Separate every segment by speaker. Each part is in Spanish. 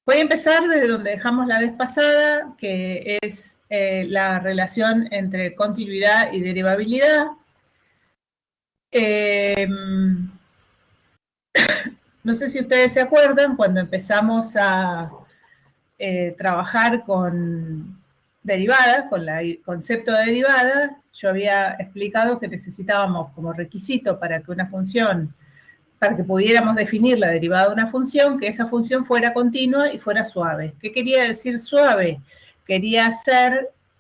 Speaker 1: Voy a empezar desde donde dejamos la vez pasada, que es la relación entre continuidad y derivabilidad. No sé si ustedes se acuerdan, cuando empezamos a trabajar con derivadas, con el concepto de derivada, yo había explicado que necesitábamos como requisito para que una función, para que pudiéramos definir la derivada de una función, que esa función fuera continua y fuera suave. ¿Qué quería decir suave? Quería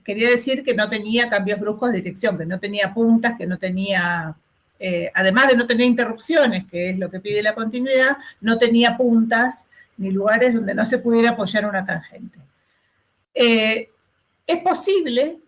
Speaker 1: decir que no tenía cambios bruscos de dirección, que no tenía puntas, que no tenía, además de no tener interrupciones, que es lo que pide la continuidad, no tenía puntas ni lugares donde no se pudiera apoyar una tangente. Es posible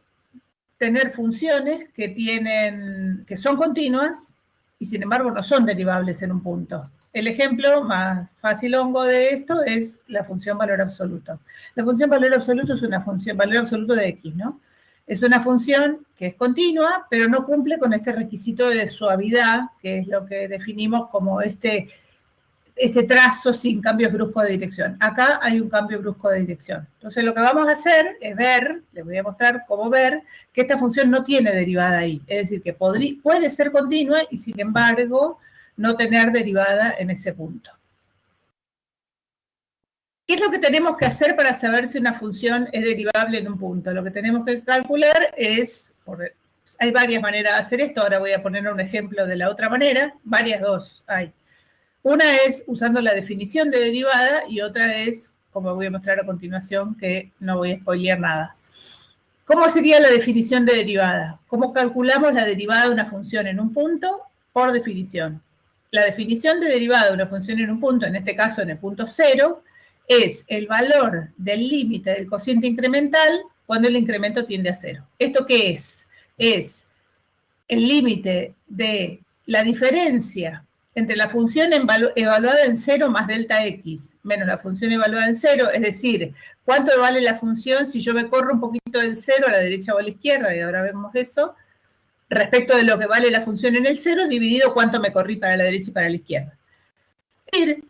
Speaker 1: tener funciones que son continuas y sin embargo no son derivables en un punto. El ejemplo más fácil hongo de esto es la función valor absoluto. La función valor absoluto es una función valor absoluto de x, ¿no? Es una función que es continua, pero no cumple con este requisito de suavidad, que es lo que definimos como este trazo sin cambios bruscos de dirección. Acá hay un cambio brusco de dirección. Entonces lo que vamos a hacer es ver, les voy a mostrar cómo ver, que esta función no tiene derivada ahí. Es decir, que puede ser continua y sin embargo no tener derivada en ese punto. ¿Qué es lo que tenemos que hacer para saber si una función es derivable en un punto? Lo que tenemos que calcular es, hay varias maneras de hacer esto, ahora voy a poner un ejemplo de la otra manera, dos hay. Una es usando la definición de derivada y otra es, como voy a mostrar a continuación, que no voy a spoilear nada. ¿Cómo sería la definición de derivada? ¿Cómo calculamos la derivada de una función en un punto? Por definición. La definición de derivada de una función en un punto, en este caso en el punto 0, es el valor del límite del cociente incremental cuando el incremento tiende a 0. ¿Esto qué es? Es el límite de la diferencia entre la función evaluada en 0 más delta x menos la función evaluada en 0, es decir, cuánto vale la función si yo me corro un poquito del 0 a la derecha o a la izquierda, y ahora vemos eso, respecto de lo que vale la función en el 0, dividido cuánto me corrí para la derecha y para la izquierda.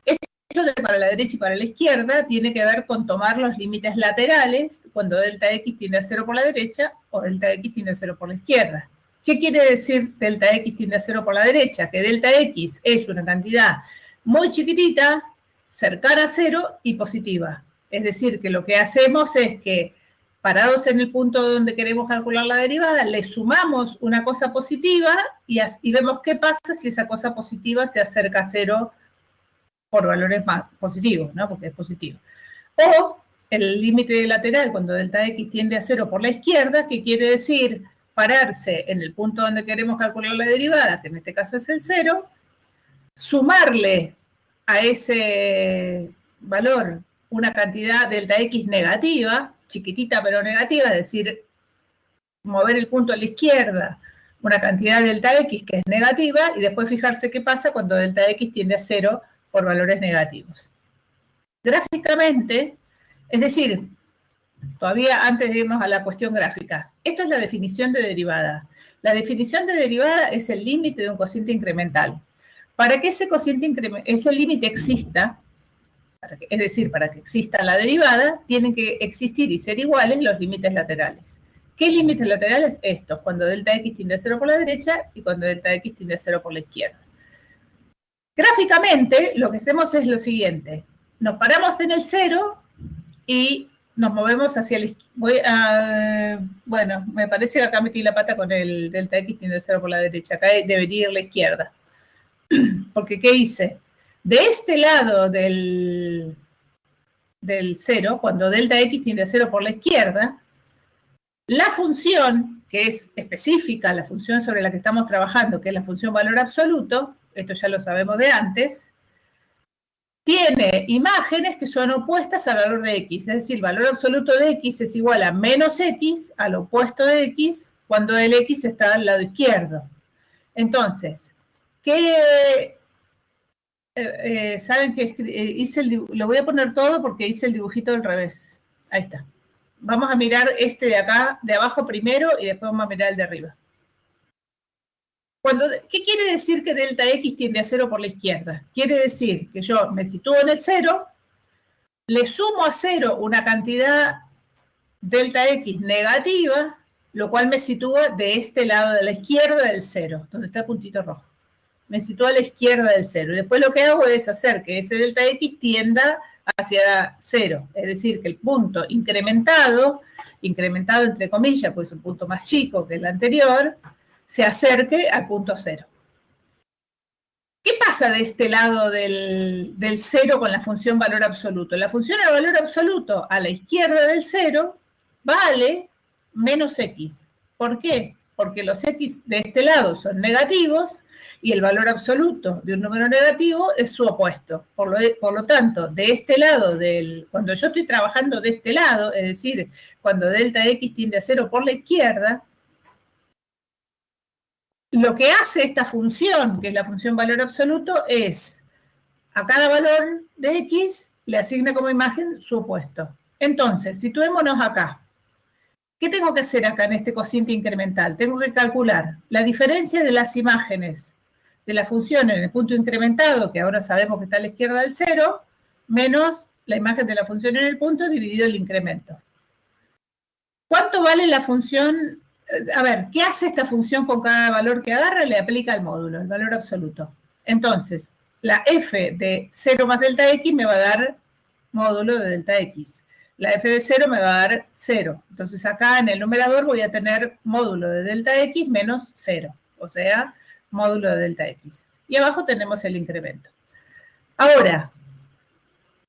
Speaker 1: Eso de para la derecha y para la izquierda tiene que ver con tomar los límites laterales cuando delta x tiende a 0 por la derecha o delta x tiende a 0 por la izquierda. ¿Qué quiere decir delta x tiende a 0 por la derecha? Que delta x es una cantidad muy chiquitita, cercana a 0 y positiva. Es decir, que lo que hacemos es que, parados en el punto donde queremos calcular la derivada, le sumamos una cosa positiva y vemos qué pasa si esa cosa positiva se acerca a 0 por valores más positivos, ¿no? Porque es positivo. O el límite lateral cuando delta x tiende a 0 por la izquierda, que quiere decir pararse en el punto donde queremos calcular la derivada, que en este caso es el 0, sumarle a ese valor una cantidad delta x negativa, chiquitita pero negativa, es decir, mover el punto a la izquierda, una cantidad delta x que es negativa, y después fijarse qué pasa cuando delta x tiende a 0 por valores negativos. Gráficamente, es decir, todavía antes de irnos a la cuestión gráfica, esto es la definición de derivada. La definición de derivada es el límite de un cociente incremental. Para que ese límite exista, es decir, para que exista la derivada, tienen que existir y ser iguales los límites laterales. ¿Qué límites laterales? Estos, cuando delta x tiende a 0 por la derecha y cuando delta x tiende a 0 por la izquierda. Gráficamente, lo que hacemos es lo siguiente. Nos paramos en el 0 y nos movemos hacia el izquierda. Bueno, me parece que acá metí la pata con el delta x tiende a 0 por la derecha. Acá debería ir la izquierda. Porque, ¿qué hice? De este lado del 0, cuando delta x tiende a 0 por la izquierda, la función, que es específica, la función sobre la que estamos trabajando, que es la función valor absoluto, esto ya lo sabemos de antes, tiene imágenes que son opuestas al valor de x, es decir, el valor absoluto de x es igual a menos x, al opuesto de x, cuando el x está al lado izquierdo. Entonces, saben que lo voy a poner todo porque hice el dibujito del revés. Ahí está. Vamos a mirar este de acá, de abajo primero, y después vamos a mirar el de arriba. ¿Qué quiere decir que delta x tiende a 0 por la izquierda? Quiere decir que yo me sitúo en el 0, le sumo a 0 una cantidad delta X negativa, lo cual me sitúa de este lado de la izquierda del 0, donde está el puntito rojo. Me sitúa a la izquierda del 0. Y después lo que hago es hacer que ese delta X tienda hacia 0. Es decir, que el punto incrementado entre comillas, pues un punto más chico que el anterior, se acerque al punto 0. ¿Qué pasa de este lado del 0 con la función valor absoluto? La función de valor absoluto a la izquierda del 0 vale menos x. ¿Por qué? Porque los x de este lado son negativos y el valor absoluto de un número negativo es su opuesto. Por lo tanto, de este lado, cuando yo estoy trabajando de este lado, es decir, cuando delta x tiende a 0 por la izquierda, lo que hace esta función, que es la función valor absoluto, es a cada valor de x le asigna como imagen su opuesto. Entonces, situémonos acá. ¿Qué tengo que hacer acá en este cociente incremental? Tengo que calcular la diferencia de las imágenes de la función en el punto incrementado, que ahora sabemos que está a la izquierda del 0, menos la imagen de la función en el punto dividido el incremento. ¿Cuánto vale la función? A ver, ¿qué hace esta función con cada valor que agarra? Le aplica el módulo, el valor absoluto. Entonces, la f de 0 más delta x me va a dar módulo de delta x. La f de 0 me va a dar 0. Entonces acá en el numerador voy a tener módulo de delta x menos 0. O sea, módulo de delta x. Y abajo tenemos el incremento. Ahora,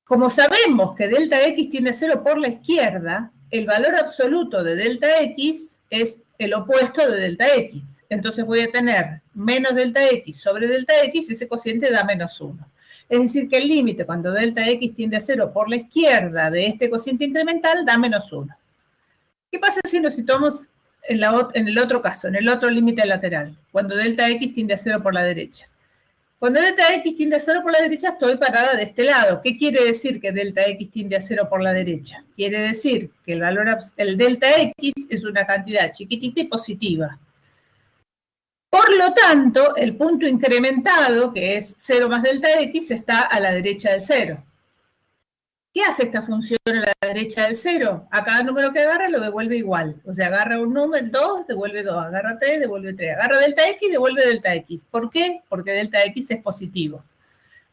Speaker 1: como sabemos que delta x tiende a 0 por la izquierda, el valor absoluto de delta x es el opuesto de delta x. Entonces voy a tener menos delta x sobre delta x y ese cociente da menos 1. Es decir, que el límite cuando delta x tiende a 0 por la izquierda de este cociente incremental da menos 1. ¿Qué pasa si nos situamos en el otro caso, en el otro límite lateral, cuando delta x tiende a 0 por la derecha? Cuando delta x tiende a 0 por la derecha, estoy parada de este lado. ¿Qué quiere decir que delta x tiende a 0 por la derecha? Quiere decir que el delta x es una cantidad chiquitita y positiva. Por lo tanto, el punto incrementado, que es 0 más delta x, está a la derecha del 0. ¿Qué hace esta función a la derecha del 0? A cada número que agarra lo devuelve igual. O sea, agarra un número, 2, devuelve 2. Agarra 3, devuelve 3. Agarra delta x, devuelve delta x. ¿Por qué? Porque delta x es positivo.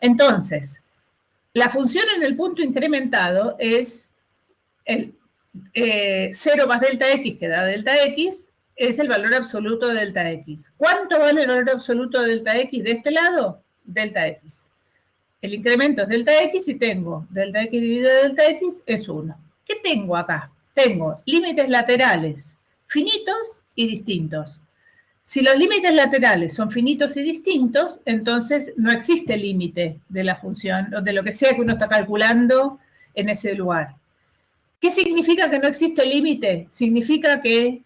Speaker 1: Entonces, la función en el punto incrementado es el 0 más delta x que da delta x, es el valor absoluto de delta x. ¿Cuánto vale el valor absoluto de delta x de este lado? Delta x. El incremento es delta x y tengo delta x dividido delta x es 1. ¿Qué tengo acá? Tengo límites laterales finitos y distintos. Si los límites laterales son finitos y distintos, entonces no existe límite de la función o de lo que sea que uno está calculando en ese lugar. ¿Qué significa que no existe límite? Significa que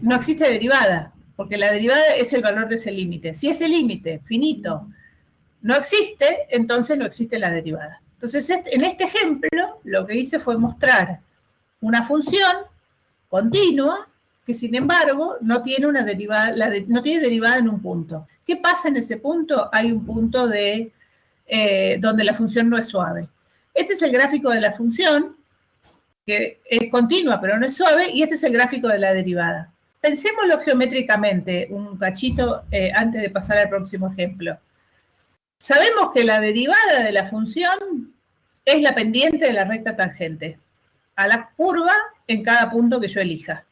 Speaker 1: no existe derivada, porque la derivada es el valor de ese límite. Si ese límite finito no existe, entonces no existe la derivada. Entonces, en este ejemplo, lo que hice fue mostrar una función continua que, sin embargo, no tiene una derivada, no tiene derivada en un punto. ¿Qué pasa en ese punto? Hay un punto donde la función no es suave. Este es el gráfico de la función, que es continua, pero no es suave, y este es el gráfico de la derivada. Pensémoslo geométricamente un cachito antes de pasar al próximo ejemplo. Sabemos que la derivada de la función es la pendiente de la recta tangente a la curva en cada punto que yo elija.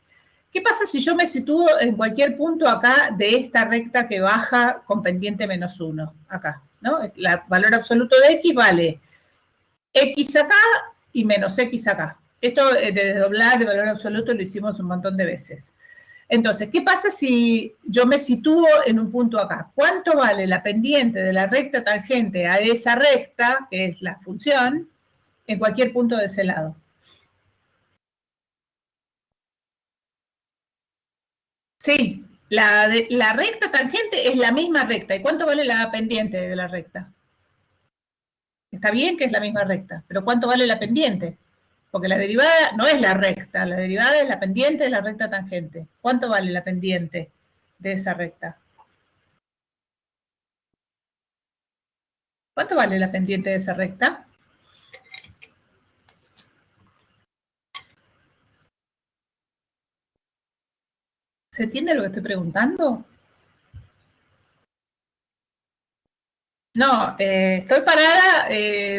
Speaker 1: ¿Qué pasa si yo me sitúo en cualquier punto acá de esta recta que baja con pendiente menos 1? Acá, ¿no? El valor absoluto de x vale x acá y menos x acá. Esto de desdoblar el valor absoluto lo hicimos un montón de veces. Entonces, ¿qué pasa si yo me sitúo en un punto acá? ¿Cuánto vale la pendiente de la recta tangente a esa recta, que es la función, en cualquier punto de ese lado? Sí, la recta tangente es la misma recta. ¿Y cuánto vale la pendiente de la recta? Está bien que es la misma recta, pero ¿cuánto vale la pendiente? Porque la derivada no es la recta, la derivada es la pendiente de la recta tangente. ¿Cuánto vale la pendiente de esa recta? ¿Cuánto vale la pendiente de esa recta? ¿Se entiende lo que estoy preguntando? No, estoy parada,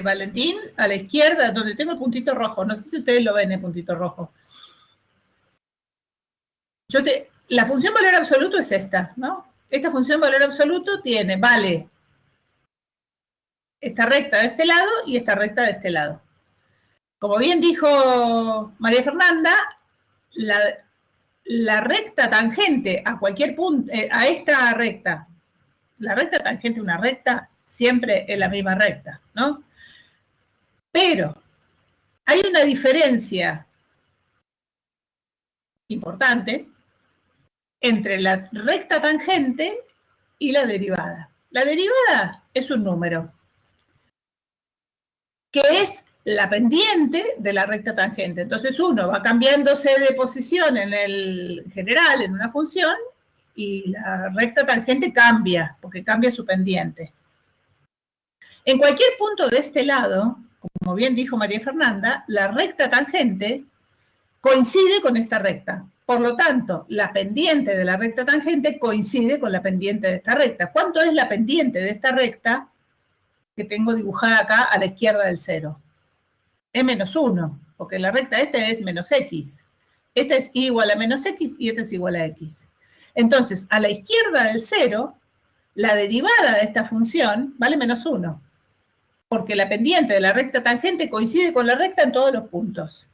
Speaker 1: Valentín, a la izquierda, donde tengo el puntito rojo. No sé si ustedes lo ven, el puntito rojo. La función valor absoluto es esta, ¿no? Esta función valor absoluto vale esta recta de este lado y esta recta de este lado. Como bien dijo María Fernanda, la recta tangente a cualquier punto, a esta recta, la recta tangente a una recta siempre es la misma recta, ¿no? Pero hay una diferencia importante entre la recta tangente y la derivada. La derivada es un número que es la pendiente de la recta tangente. Entonces uno va cambiándose de posición en el general, en una función, y la recta tangente cambia, porque cambia su pendiente. En cualquier punto de este lado, como bien dijo María Fernanda, la recta tangente coincide con esta recta. Por lo tanto, la pendiente de la recta tangente coincide con la pendiente de esta recta. ¿Cuánto es la pendiente de esta recta que tengo dibujada acá a la izquierda del cero? Es menos 1, porque la recta esta es menos x. Esta es igual a menos x y esta es igual a x. Entonces, a la izquierda del cero, la derivada de esta función vale menos 1, porque la pendiente de la recta tangente coincide con la recta en todos los puntos.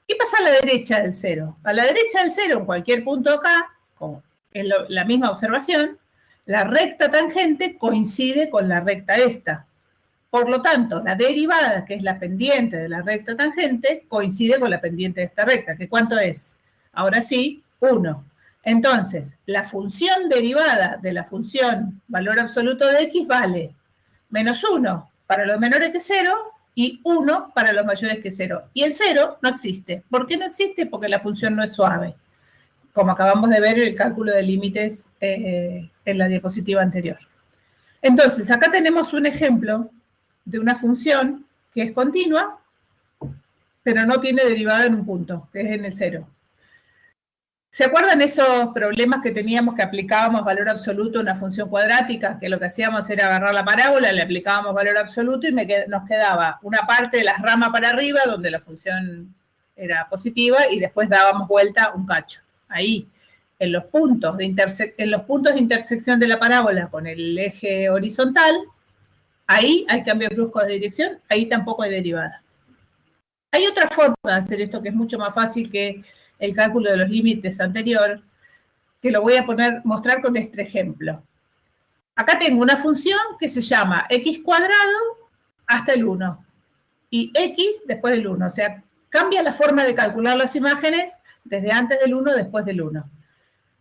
Speaker 1: ¿Qué pasa a la derecha del cero? A la derecha del cero, en cualquier punto acá, como es la misma observación, la recta tangente coincide con la recta esta. Por lo tanto, la derivada, que es la pendiente de la recta tangente, coincide con la pendiente de esta recta, que ¿cuánto es? Ahora sí, 1. Entonces, la función derivada de la función valor absoluto de x vale menos 1 para los menores que 0 y 1 para los mayores que 0. Y el 0 no existe. ¿Por qué no existe? Porque la función no es suave, como acabamos de ver en el cálculo de límites en la diapositiva anterior. Entonces, acá tenemos un ejemplo de una función que es continua, pero no tiene derivada en un punto, que es en el 0. ¿Se acuerdan esos problemas que teníamos que aplicábamos valor absoluto a una función cuadrática? Que lo que hacíamos era agarrar la parábola, le aplicábamos valor absoluto y nos quedaba una parte de la rama para arriba donde la función era positiva y después dábamos vuelta un cacho. Ahí, en los puntos de intersección de la parábola con el eje horizontal, ahí hay cambios bruscos de dirección, ahí tampoco hay derivada. Hay otra forma de hacer esto que es mucho más fácil que el cálculo de los límites anterior, que lo voy a mostrar con este ejemplo. Acá tengo una función que se llama x cuadrado hasta el 1 y x después del 1. O sea, cambia la forma de calcular las imágenes desde antes del 1 después del 1.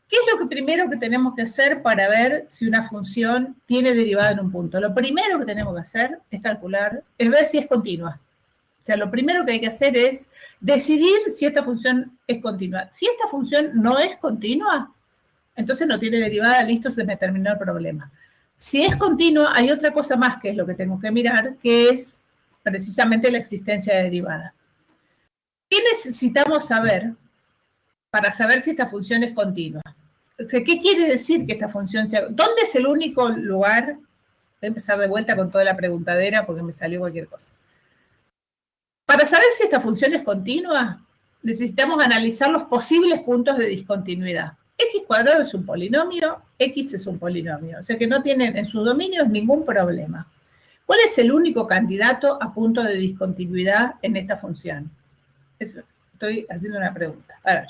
Speaker 1: ¿Qué es lo primero que tenemos que hacer para ver si una función tiene derivada en un punto? Lo primero que tenemos que hacer es ver si es continua. O sea, lo primero que hay que hacer es decidir si esta función es continua. Si esta función no es continua, entonces no tiene derivada, listo, se me terminó el problema. Si es continua, hay otra cosa más que es lo que tengo que mirar, que es precisamente la existencia de derivada. ¿Qué necesitamos saber para saber si esta función es continua? O sea, ¿qué quiere decir que esta función sea? ¿Dónde es el único lugar? Voy a empezar de vuelta con toda la preguntadera porque me salió cualquier cosa. Para saber si esta función es continua, necesitamos analizar los posibles puntos de discontinuidad. X cuadrado es un polinomio, X es un polinomio, o sea que no tienen en sus dominios ningún problema. ¿Cuál es el único candidato a punto de discontinuidad en esta función? Eso, estoy haciendo una pregunta. A ver.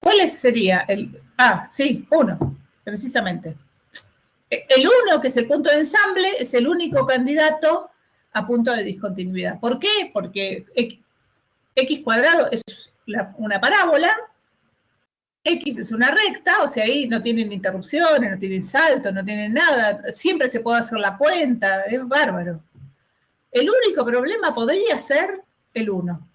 Speaker 1: ¿Cuál sería el...? Ah, sí, 1, precisamente. El 1, que es el punto de ensamble, es el único candidato a punto de discontinuidad. ¿Por qué? Porque x cuadrado es una parábola, x es una recta, o sea, ahí no tienen interrupciones, no tienen saltos, no tienen nada, siempre se puede hacer la cuenta, es bárbaro. El único problema podría ser el 1.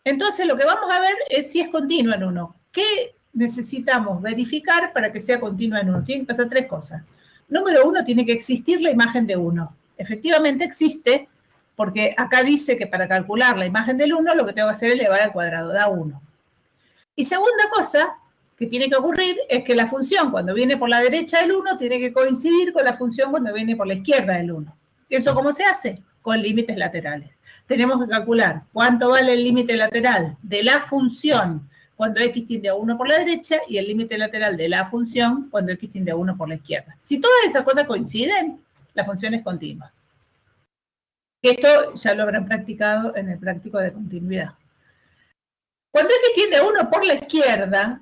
Speaker 1: Entonces, lo que vamos a ver es si es continua en 1. ¿Qué necesitamos verificar para que sea continua en 1? Tienen que pasar 3 cosas. Número 1, tiene que existir la imagen de 1. Efectivamente existe, porque acá dice que para calcular la imagen del 1, lo que tengo que hacer es elevar al cuadrado, da 1. Y segunda cosa que tiene que ocurrir es que la función cuando viene por la derecha del 1 tiene que coincidir con la función cuando viene por la izquierda del 1. ¿Eso cómo se hace? Con límites laterales. Tenemos que calcular cuánto vale el límite lateral de la función cuando x tiende a 1 por la derecha y el límite lateral de la función cuando x tiende a 1 por la izquierda. Si todas esas cosas coinciden, la función es continua. Esto ya lo habrán practicado en el práctico de continuidad. Cuando x tiende a 1 por la izquierda,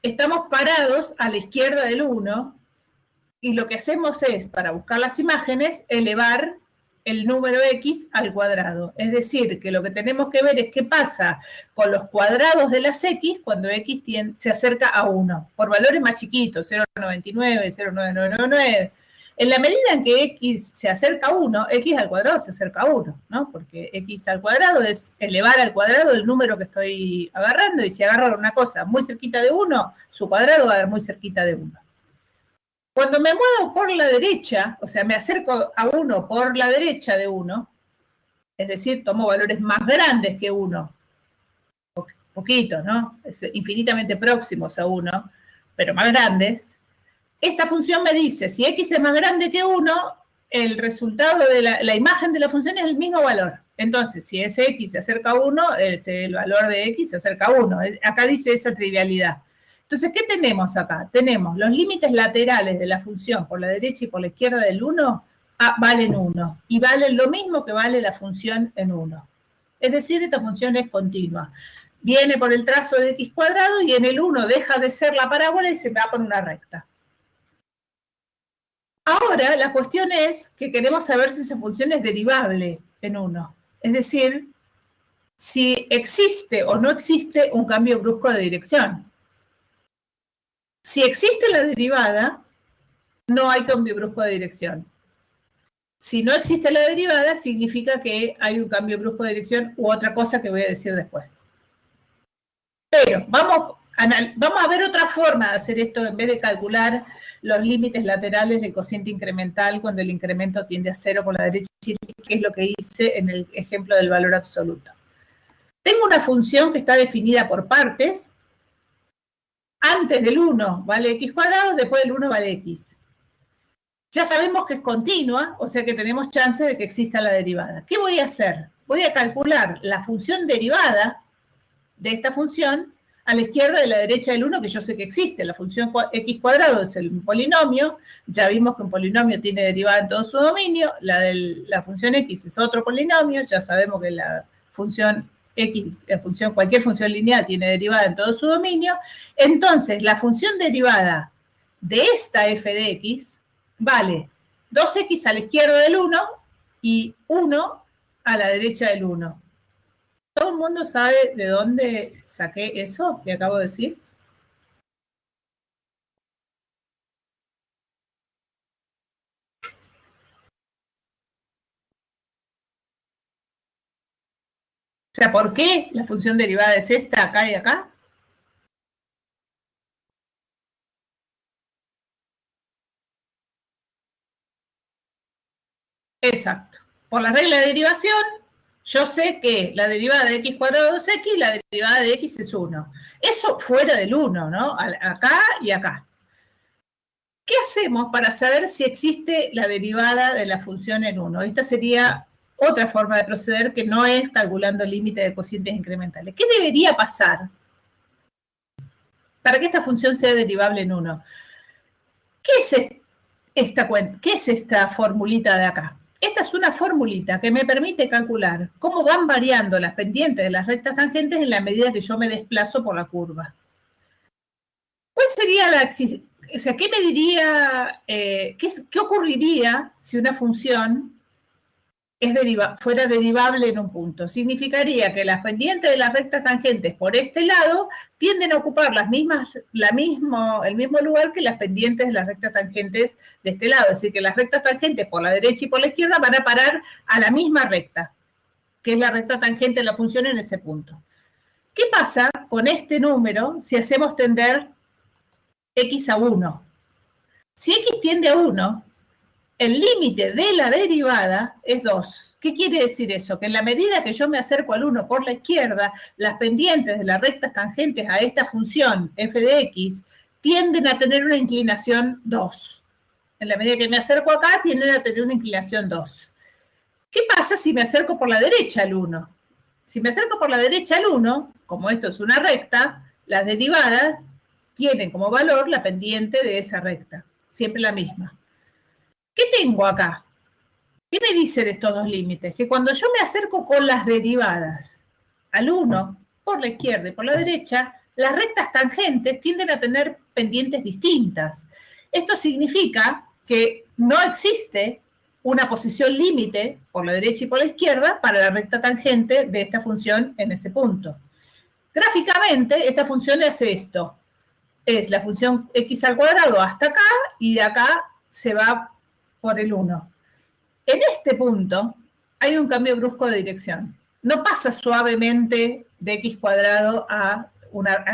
Speaker 1: estamos parados a la izquierda del 1 y lo que hacemos es, para buscar las imágenes, elevar el número x al cuadrado. Es decir, que lo que tenemos que ver es qué pasa con los cuadrados de las x cuando x se acerca a 1, por valores más chiquitos, 0,99, 0,9999. En la medida en que x se acerca a 1, x al cuadrado se acerca a 1, ¿no? Porque x al cuadrado es elevar al cuadrado el número que estoy agarrando, y si agarro una cosa muy cerquita de 1, su cuadrado va a ser muy cerquita de 1. Cuando me muevo por la derecha, o sea, me acerco a 1 por la derecha de 1, es decir, tomo valores más grandes que 1, poquitos, ¿no? Es infinitamente próximos a 1, pero más grandes. Esta función me dice, si x es más grande que 1, el resultado de la imagen de la función es el mismo valor. Entonces, si ese x se acerca a 1, el valor de x se acerca a 1. Acá dice esa trivialidad. Entonces, ¿qué tenemos acá? Tenemos los límites laterales de la función por la derecha y por la izquierda del 1, valen 1. Y valen lo mismo que vale la función en 1. Es decir, esta función es continua. Viene por el trazo de x cuadrado y en el 1 deja de ser la parábola y se va por una recta. Ahora, la cuestión es que queremos saber si esa función es derivable en 1. Es decir, si existe o no existe un cambio brusco de dirección. Si existe la derivada, no hay cambio brusco de dirección. Si no existe la derivada, significa que hay un cambio brusco de dirección u otra cosa que voy a decir después. Pero vamos a ver otra forma de hacer esto en vez de calcular los límites laterales del cociente incremental cuando el incremento tiende a 0 por la derecha, que es lo que hice en el ejemplo del valor absoluto. Tengo una función que está definida por partes. Antes del 1 vale x cuadrado, después del 1 vale x. Ya sabemos que es continua, o sea que tenemos chance de que exista la derivada. ¿Qué voy a hacer? Voy a calcular la función derivada de esta función a la izquierda y a la derecha del 1, que yo sé que existe. La función x cuadrado es el polinomio. Ya vimos que un polinomio tiene derivada en todo su dominio. La función x es otro polinomio. Ya sabemos que la función x, cualquier función lineal tiene derivada en todo su dominio. Entonces, la función derivada de esta f de x vale 2x a la izquierda del 1 y 1 a la derecha del 1. ¿Todo el mundo sabe de dónde saqué eso que acabo de decir? O sea, ¿por qué la función derivada es esta, acá y acá? Exacto. Por la regla de derivación, yo sé que la derivada de x cuadrado es x y la derivada de x es 1. Eso fuera del 1, ¿no? Acá y acá. ¿Qué hacemos para saber si existe la derivada de la función en 1? Esta sería otra forma de proceder que no es calculando el límite de cocientes incrementales. ¿Qué debería pasar para que esta función sea derivable en 1? ¿Qué es esta formulita de acá? Esta es una formulita que me permite calcular cómo van variando las pendientes de las rectas tangentes en la medida que yo me desplazo por la curva. ¿Cuál sería o sea, ¿qué me diría, qué ocurriría si una función fuera derivable en un punto? Significaría que las pendientes de las rectas tangentes por este lado tienden a ocupar el mismo lugar que las pendientes de las rectas tangentes de este lado. Es decir, que las rectas tangentes por la derecha y por la izquierda van a parar a la misma recta, que es la recta tangente de la función en ese punto. ¿Qué pasa con este número si hacemos tender x a 1? Si x tiende a 1, el límite de la derivada es 2. ¿Qué quiere decir eso? Que en la medida que yo me acerco al 1 por la izquierda, las pendientes de las rectas tangentes a esta función f de x tienden a tener una inclinación 2. En la medida que me acerco acá, tienden a tener una inclinación 2. ¿Qué pasa si me acerco por la derecha al 1? Si me acerco por la derecha al 1, como esto es una recta, las derivadas tienen como valor la pendiente de esa recta, siempre la misma. ¿Qué tengo acá? ¿Qué me dicen estos dos límites? Que cuando yo me acerco con las derivadas al 1, por la izquierda y por la derecha, las rectas tangentes tienden a tener pendientes distintas. Esto significa que no existe una posición límite por la derecha y por la izquierda para la recta tangente de esta función en ese punto. Gráficamente, esta función hace esto. Es la función x al cuadrado hasta acá y de acá se va por el 1. En este punto hay un cambio brusco de dirección. No pasa suavemente de x cuadrado a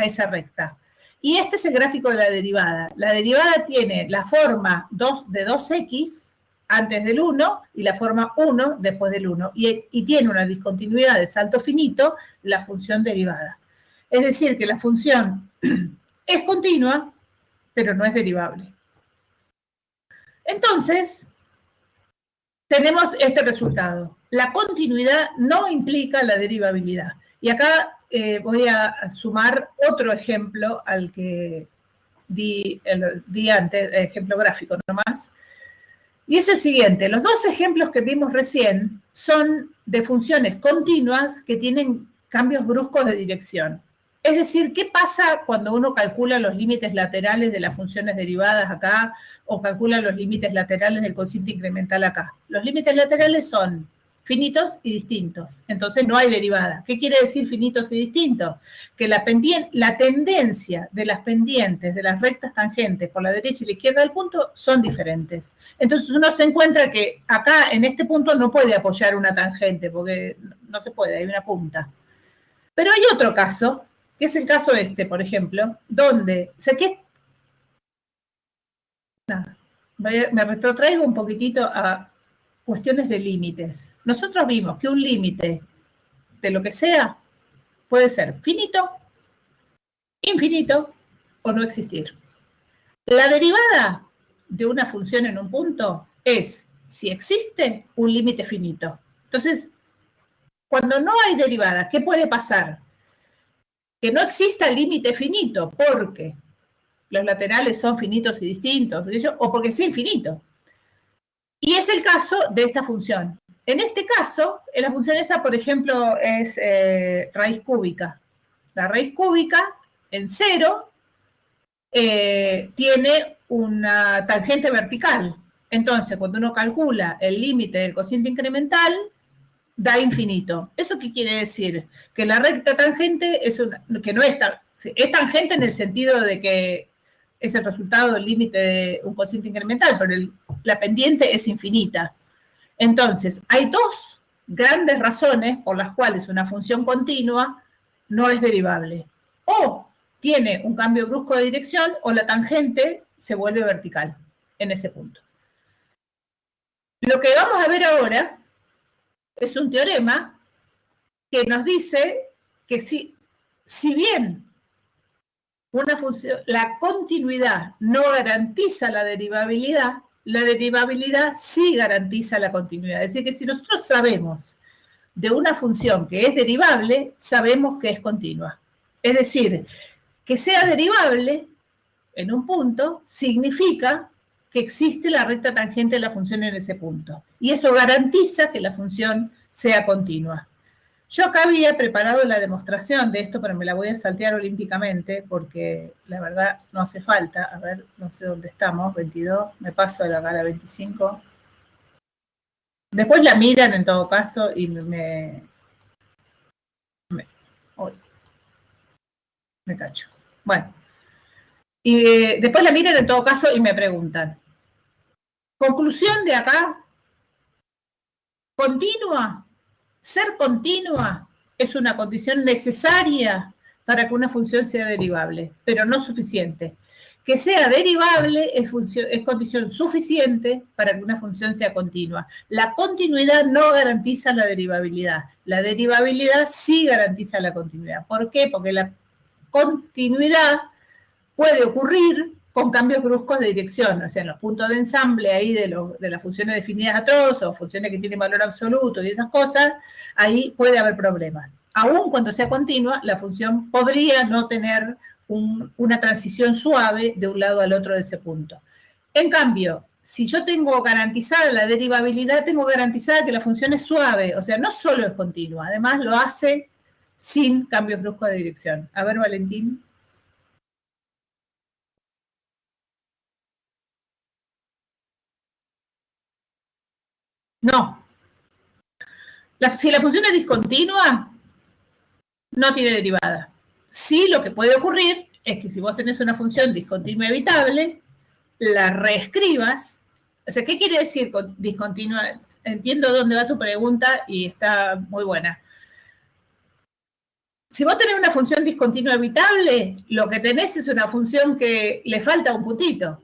Speaker 1: esa recta. Y este es el gráfico de la derivada. La derivada tiene la forma de 2x antes del 1 y la forma 1 después del 1. Y tiene una discontinuidad de salto finito la función derivada. Es decir, que la función es continua, pero no es derivable. Entonces, tenemos este resultado. La continuidad no implica la derivabilidad. Y acá voy a sumar otro ejemplo al que di antes, ejemplo gráfico nomás. Y es el siguiente. Los dos ejemplos que vimos recién son de funciones continuas que tienen cambios bruscos de dirección. Es decir, ¿qué pasa cuando uno calcula los límites laterales de las funciones derivadas acá o calcula los límites laterales del cociente incremental acá? Los límites laterales son finitos y distintos, entonces no hay derivada. ¿Qué quiere decir finitos y distintos? Que la tendencia de las pendientes de las rectas tangentes por la derecha y la izquierda del punto son diferentes. Entonces uno se encuentra que acá en este punto no puede apoyar una tangente porque no se puede, hay una punta. Pero hay otro caso, que es el caso este, por ejemplo, donde me retrotraigo un poquitito a cuestiones de límites. Nosotros vimos que un límite de lo que sea puede ser finito, infinito o no existir. La derivada de una función en un punto es, si existe, un límite finito. Entonces, cuando no hay derivada, ¿qué puede pasar? Que no exista límite finito, porque los laterales son finitos y distintos, o porque es infinito. Y es el caso de esta función. En este caso, la función esta, por ejemplo, es raíz cúbica. La raíz cúbica en 0 tiene una tangente vertical. Entonces, cuando uno calcula el límite del cociente incremental, da infinito. ¿Eso qué quiere decir? Que la recta tangente es tangente en el sentido de que es el resultado del límite de un cociente incremental, pero la pendiente es infinita. Entonces, hay dos grandes razones por las cuales una función continua no es derivable. O tiene un cambio brusco de dirección o la tangente se vuelve vertical en ese punto. Lo que vamos a ver ahora es un teorema que nos dice que si bien la continuidad no garantiza la derivabilidad sí garantiza la continuidad. Es decir, que si nosotros sabemos de una función que es derivable, sabemos que es continua. Es decir, que sea derivable en un punto significa que existe la recta tangente de la función en ese punto. Y eso garantiza que la función sea continua. Yo acá había preparado la demostración de esto, pero me la voy a saltear olímpicamente porque la verdad no hace falta. A ver, no sé dónde estamos, 22, me paso a la 25. Después la miran en todo caso y me cacho. Bueno. Y después la miran en todo caso y me preguntan. Conclusión de acá. Continua. Ser continua es una condición necesaria para que una función sea derivable, pero no suficiente. Que sea derivable es condición suficiente para que una función sea continua. La continuidad no garantiza la derivabilidad. La derivabilidad sí garantiza la continuidad. ¿Por qué? Porque la continuidad puede ocurrir con cambios bruscos de dirección, o sea, en los puntos de ensamble ahí de las funciones definidas a todos o funciones que tienen valor absoluto y esas cosas, ahí puede haber problemas. Aún cuando sea continua, la función podría no tener una transición suave de un lado al otro de ese punto. En cambio, si yo tengo garantizada la derivabilidad, tengo garantizada que la función es suave, o sea, no solo es continua, además lo hace sin cambios bruscos de dirección. A ver, Valentín. No. Si la función es discontinua, no tiene derivada. Sí, lo que puede ocurrir es que si vos tenés una función discontinua evitable, la reescribas. O sea, ¿qué quiere decir con discontinua? Entiendo dónde va tu pregunta y está muy buena. Si vos tenés una función discontinua evitable, lo que tenés es una función que le falta un puntito.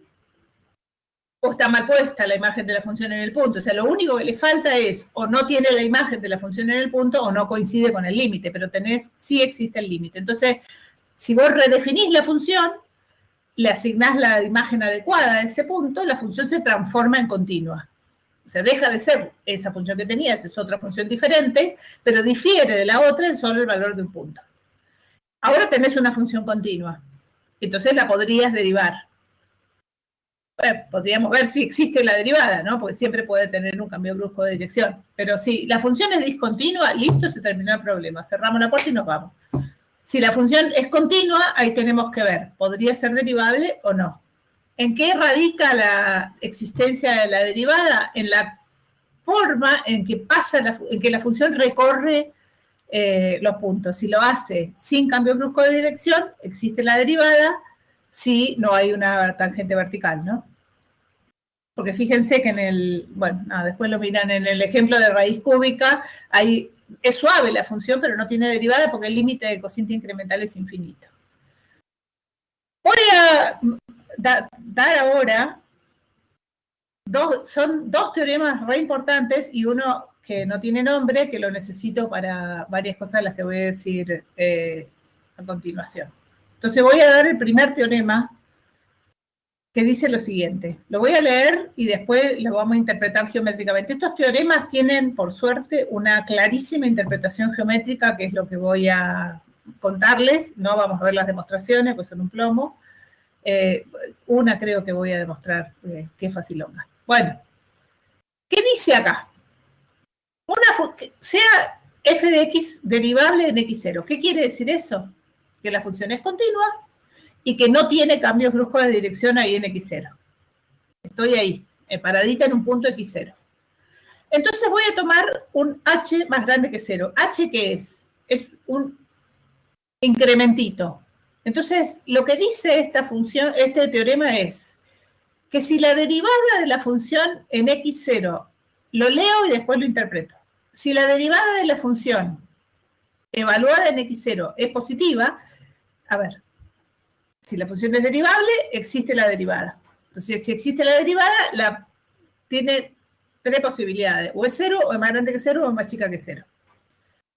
Speaker 1: O está mal puesta la imagen de la función en el punto. O sea, lo único que le falta es o no tiene la imagen de la función en el punto o no coincide con el límite, pero sí existe el límite. Entonces, si vos redefinís la función, le asignás la imagen adecuada a ese punto, la función se transforma en continua. O sea, deja de ser esa función que tenías, es otra función diferente, pero difiere de la otra en solo el valor de un punto. Ahora tenés una función continua, entonces la podrías derivar. Podríamos ver si existe la derivada, ¿no? Porque siempre puede tener un cambio brusco de dirección. Pero si la función es discontinua, listo, se terminó el problema. Cerramos la puerta y nos vamos. Si la función es continua, ahí tenemos que ver, ¿podría ser derivable o no? ¿En qué radica la existencia de la derivada? En la forma en que en que la función recorre los puntos. Si lo hace sin cambio brusco de dirección, existe la derivada. Si no hay una tangente vertical, ¿no? Porque fíjense que después lo miran en el ejemplo de raíz cúbica, ahí es suave la función, pero no tiene derivada porque el límite del cociente incremental es infinito. Voy a dar ahora, son dos teoremas re importantes y uno que no tiene nombre, que lo necesito para varias cosas de las que voy a decir a continuación. Entonces voy a dar el primer teorema, que dice lo siguiente. Lo voy a leer y después lo vamos a interpretar geométricamente. Estos teoremas tienen, por suerte, una clarísima interpretación geométrica, que es lo que voy a contarles. No vamos a ver las demostraciones, pues son un plomo. Una creo que voy a demostrar que es facilonga. Bueno, ¿qué dice acá? Sea f de x derivable en x0. ¿Qué quiere decir eso? Que la función es continua y que no tiene cambios bruscos de dirección ahí en x0. Estoy ahí, paradita en un punto x0. Entonces voy a tomar un h más grande que 0. ¿H qué es? Es un incrementito. Entonces, lo que dice esta función, este teorema es que si la derivada de la función en x0, lo leo y después lo interpreto. Si la derivada de la función evaluada en x0 es positiva, a ver, si la función es derivable, existe la derivada. Entonces, si existe la derivada, tiene tres posibilidades. O es 0, o es más grande que 0, o es más chica que 0.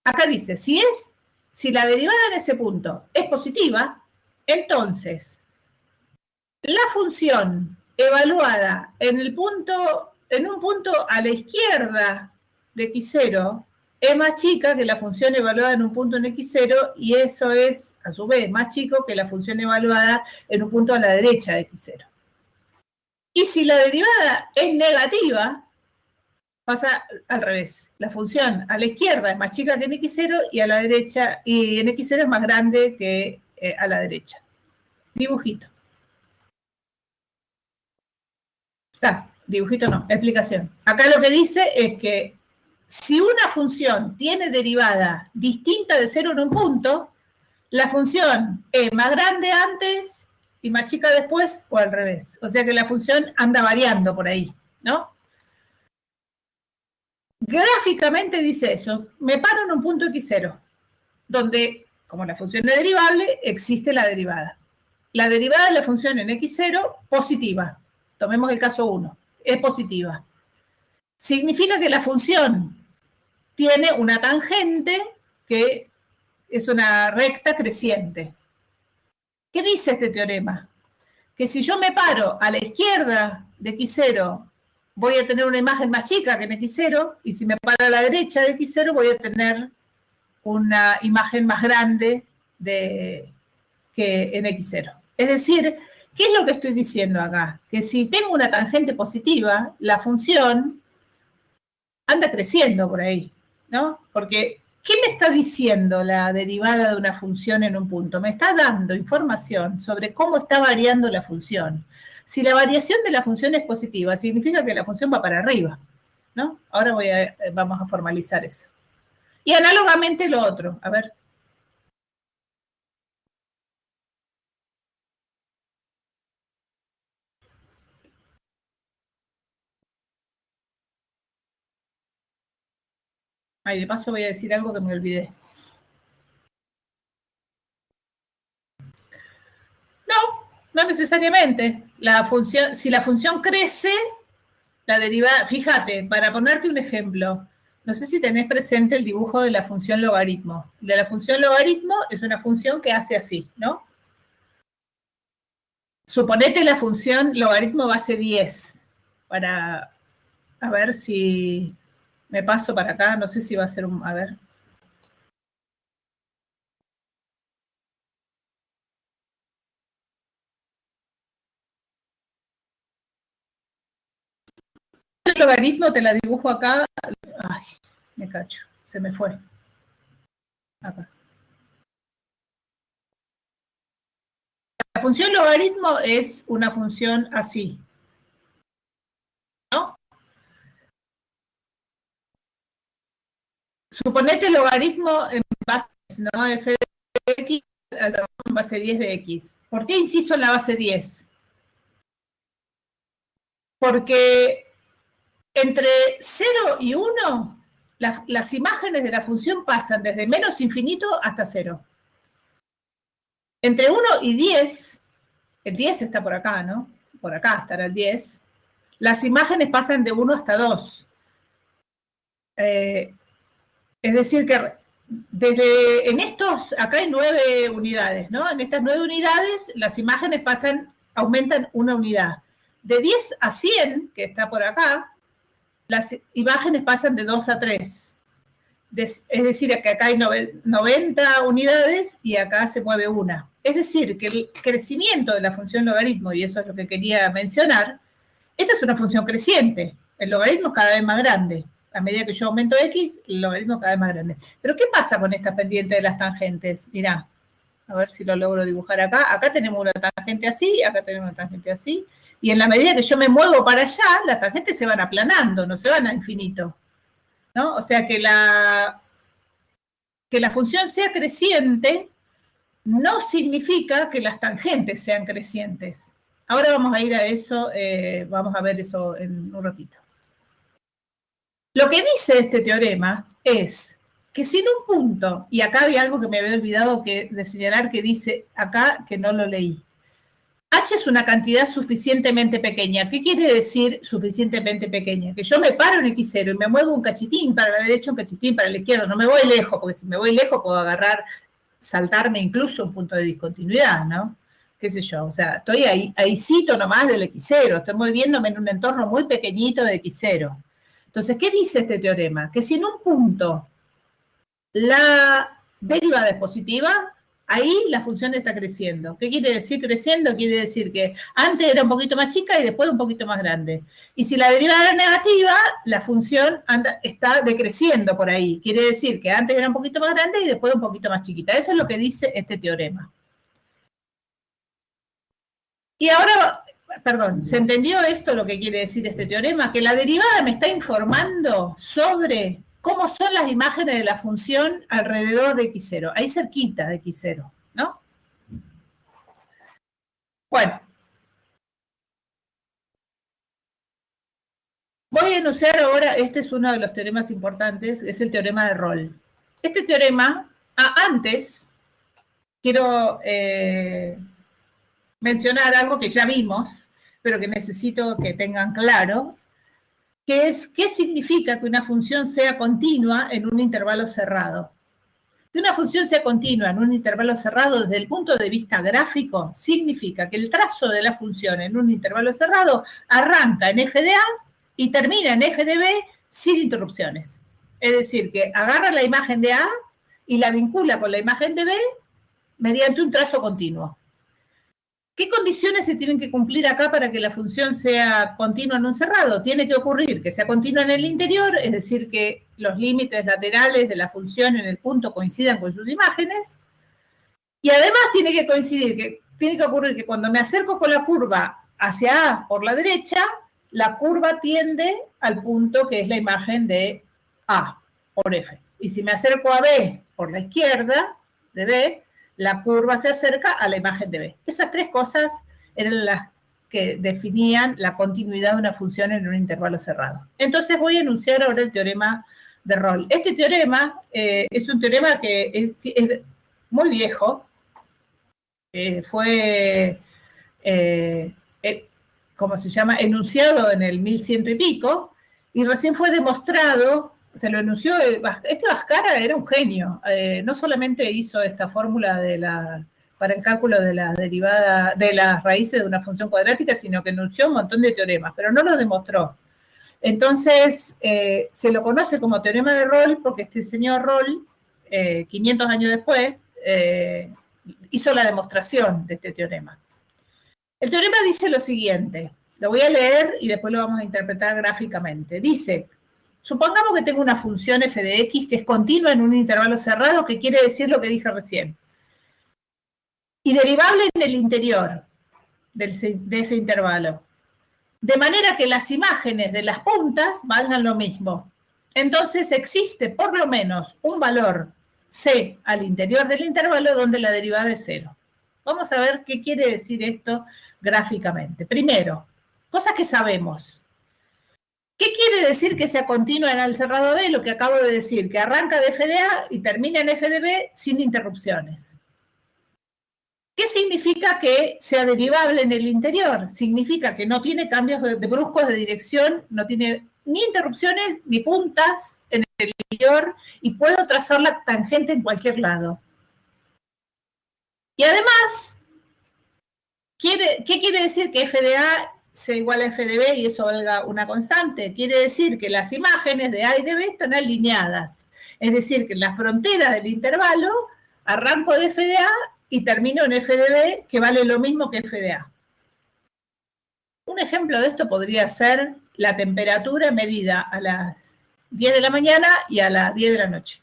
Speaker 1: Acá dice, si la derivada en ese punto es positiva, entonces la función evaluada en un punto a la izquierda de x0 es más chica que la función evaluada en un punto en x0 y eso es, a su vez, más chico que la función evaluada en un punto a la derecha de x0. Y si la derivada es negativa, pasa al revés. La función a la izquierda es más chica que en x0 y a la derecha, y en x0 es más grande que a la derecha. Dibujito. Dibujito no, explicación. Acá lo que dice es que si una función tiene derivada distinta de 0 en un punto, la función es más grande antes y más chica después o al revés. O sea que la función anda variando por ahí, ¿no? Gráficamente dice eso. Me paro en un punto x0, donde, como la función es derivable, existe la derivada. la derivada de la función en x0 positiva. Tomemos el caso 1, es positiva. Significa que la función tiene una tangente que es una recta creciente. ¿Qué dice este teorema? Que si yo me paro a la izquierda de x0, voy a tener una imagen más chica que en x0, y si me paro a la derecha de x0, voy a tener una imagen más grande que en x0. Es decir, ¿qué es lo que estoy diciendo acá? Que si tengo una tangente positiva, la función anda creciendo por ahí, ¿no? Porque, ¿qué me está diciendo la derivada de una función en un punto? Me está dando información sobre cómo está variando la función. Si la variación de la función es positiva, significa que la función va para arriba, ¿no? Ahora vamos a formalizar eso. Y análogamente lo otro, a ver. Ay, de paso voy a decir algo que me olvidé. No necesariamente. Si la función crece, la derivada, fíjate, para ponerte un ejemplo, no sé si tenés presente el dibujo de la función logaritmo. De la función logaritmo es una función que hace así, ¿no? Suponete la función logaritmo base 10, para, a ver si me paso para acá, no sé si va a ser a ver. El logaritmo te la dibujo acá. Ay, me cacho, se me fue. Acá. La función logaritmo es una función así, ¿no? Suponete logaritmo en base, ¿no? F de x en base 10 de x. ¿Por qué insisto en la base 10? Porque entre 0 y 1, las imágenes de la función pasan desde menos infinito hasta 0. Entre 1 y 10, el 10 está por acá, ¿no? Por acá estará el 10. Las imágenes pasan de 1 hasta 2. Es decir, que en estos, acá hay 9 unidades, ¿no? En estas 9 unidades, las imágenes aumentan una unidad. De 10 a 100, que está por acá, las imágenes pasan de 2 a 3. Es decir, que acá hay 90 unidades y acá se mueve una. Es decir, que el crecimiento de la función logaritmo, y eso es lo que quería mencionar, esta es una función creciente. El logaritmo es cada vez más grande. A medida que yo aumento x, el logaritmo es cada vez más grande. Pero ¿qué pasa con esta pendiente de las tangentes? Mirá, a ver si lo logro dibujar acá. Acá tenemos una tangente así, acá tenemos una tangente así. Y en la medida que yo me muevo para allá, las tangentes se van aplanando, no se van a infinito, ¿no? O sea que la función sea creciente no significa que las tangentes sean crecientes. Ahora vamos a ir a eso, vamos a ver eso en un ratito. Lo que dice este teorema es que si en un punto, y acá había algo que me había olvidado de señalar que dice acá que no lo leí, h es una cantidad suficientemente pequeña. ¿Qué quiere decir suficientemente pequeña? Que yo me paro en x0 y me muevo un cachitín para la derecha, un cachitín para la izquierda, no me voy lejos, porque si me voy lejos puedo saltarme incluso un punto de discontinuidad, ¿no? Qué sé yo, o sea, estoy ahícito nomás del x0, estoy moviéndome en un entorno muy pequeñito de x0. Entonces, ¿qué dice este teorema? Que si en un punto la derivada es positiva, ahí la función está creciendo. ¿Qué quiere decir creciendo? Quiere decir que antes era un poquito más chica y después un poquito más grande. Y si la derivada es negativa, la función está decreciendo por ahí. Quiere decir que antes era un poquito más grande y después un poquito más chiquita. Eso es lo que dice este teorema. Y ahora, perdón, ¿se entendió esto lo que quiere decir este teorema? Que la derivada me está informando sobre cómo son las imágenes de la función alrededor de x0, ahí cerquita de x0, ¿no? Bueno, voy a enunciar ahora, este es uno de los teoremas importantes, es el teorema de Rolle. Este teorema, antes, quiero mencionar algo que ya vimos, pero que necesito que tengan claro, que es qué significa que una función sea continua en un intervalo cerrado. Que una función sea continua en un intervalo cerrado desde el punto de vista gráfico significa que el trazo de la función en un intervalo cerrado arranca en f de A y termina en f de B sin interrupciones. Es decir, que agarra la imagen de A y la vincula con la imagen de B mediante un trazo continuo. ¿Qué condiciones se tienen que cumplir acá para que la función sea continua en un cerrado? Tiene que ocurrir que sea continua en el interior, es decir, que los límites laterales de la función en el punto coincidan con sus imágenes. Y además tiene que ocurrir que cuando me acerco con la curva hacia A por la derecha, la curva tiende al punto que es la imagen de A por F. Y si me acerco a B por la izquierda de B, la curva se acerca a la imagen de B. Esas tres cosas eran las que definían la continuidad de una función en un intervalo cerrado. Entonces voy a enunciar ahora el teorema de Rolle. Este teorema es un teorema que es muy viejo, fue, ¿cómo se llama?, enunciado en el 1100 y pico, y recién fue demostrado. Se lo enunció, Bhaskara era un genio, no solamente hizo esta fórmula para el cálculo de la derivada, de las raíces de una función cuadrática, sino que enunció un montón de teoremas, pero no los demostró. Entonces, se lo conoce como teorema de Rolle porque este señor Rolle, 500 años después, hizo la demostración de este teorema. El teorema dice lo siguiente, lo voy a leer y después lo vamos a interpretar gráficamente. Dice: supongamos que tengo una función f de x que es continua en un intervalo cerrado, que quiere decir lo que dije recién, y derivable en el interior de ese intervalo, de manera que las imágenes de las puntas valgan lo mismo. Entonces existe por lo menos un valor c al interior del intervalo donde la derivada es 0. Vamos a ver qué quiere decir esto gráficamente. Primero, cosas que sabemos. ¿Qué quiere decir que sea continua en el cerrado B? Lo que acabo de decir, que arranca de f de A y termina en f de B sin interrupciones. ¿Qué significa que sea derivable en el interior? Significa que no tiene cambios bruscos de dirección, no tiene ni interrupciones ni puntas en el interior y puedo trazar la tangente en cualquier lado. Y además, ¿qué quiere decir que f de A sea igual a f de B y eso valga una constante? Quiere decir que las imágenes de A y de B están alineadas. Es decir, que en la frontera del intervalo arranco de f de A y termino en f de B, que vale lo mismo que f de A. Un ejemplo de esto podría ser la temperatura medida a las 10 de la mañana y a las 10 de la noche.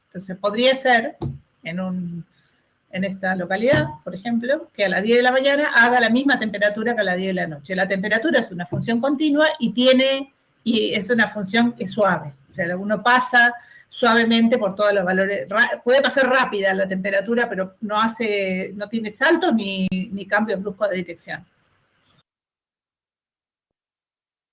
Speaker 1: Entonces podría ser en esta localidad, por ejemplo, que a las 10 de la mañana haga la misma temperatura que a las 10 de la noche. La temperatura es una función continua y es una función que es suave. O sea, uno pasa suavemente por todos los valores. Puede pasar rápida la temperatura, pero no tiene saltos ni cambios bruscos de dirección.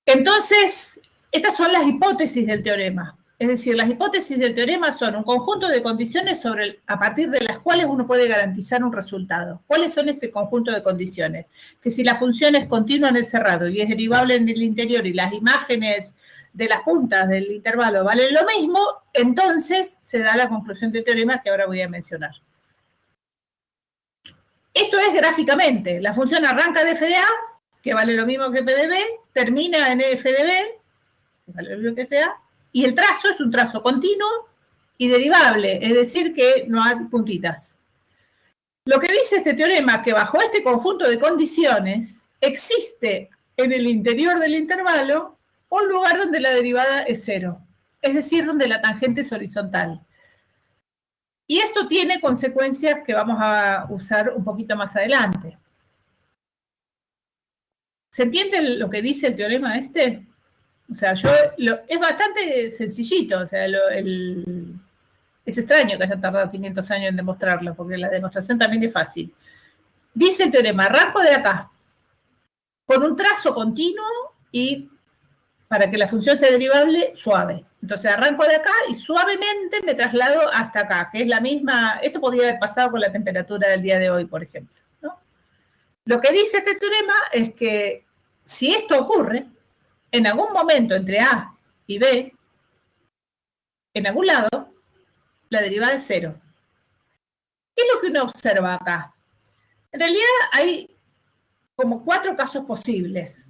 Speaker 1: Entonces, estas son las hipótesis del teorema. Es decir, las hipótesis del teorema son un conjunto de condiciones a partir de las cuales uno puede garantizar un resultado. ¿Cuáles son ese conjunto de condiciones? Que si la función es continua en el cerrado y es derivable en el interior y las imágenes de las puntas del intervalo valen lo mismo, entonces se da la conclusión del teorema que ahora voy a mencionar. Esto es gráficamente. La función arranca de f de A, que vale lo mismo que f de B, termina en f de B, que vale lo mismo que f de A, y el trazo es un trazo continuo y derivable, es decir, que no hay puntitas. Lo que dice este teorema es que bajo este conjunto de condiciones existe en el interior del intervalo un lugar donde la derivada es 0, es decir, donde la tangente es horizontal. Y esto tiene consecuencias que vamos a usar un poquito más adelante. ¿Se entiende lo que dice el teorema este? O sea, es bastante sencillito, o sea, es extraño que hayan tardado 500 años en demostrarlo, porque la demostración también es fácil. Dice el teorema, arranco de acá, con un trazo continuo y para que la función sea derivable, suave. Entonces arranco de acá y suavemente me traslado hasta acá, que es la misma. Esto podría haber pasado con la temperatura del día de hoy, por ejemplo, ¿no? Lo que dice este teorema es que si esto ocurre, en algún momento entre A y B, en algún lado, la derivada es 0. ¿Qué es lo que uno observa acá? En realidad hay como 4 casos posibles.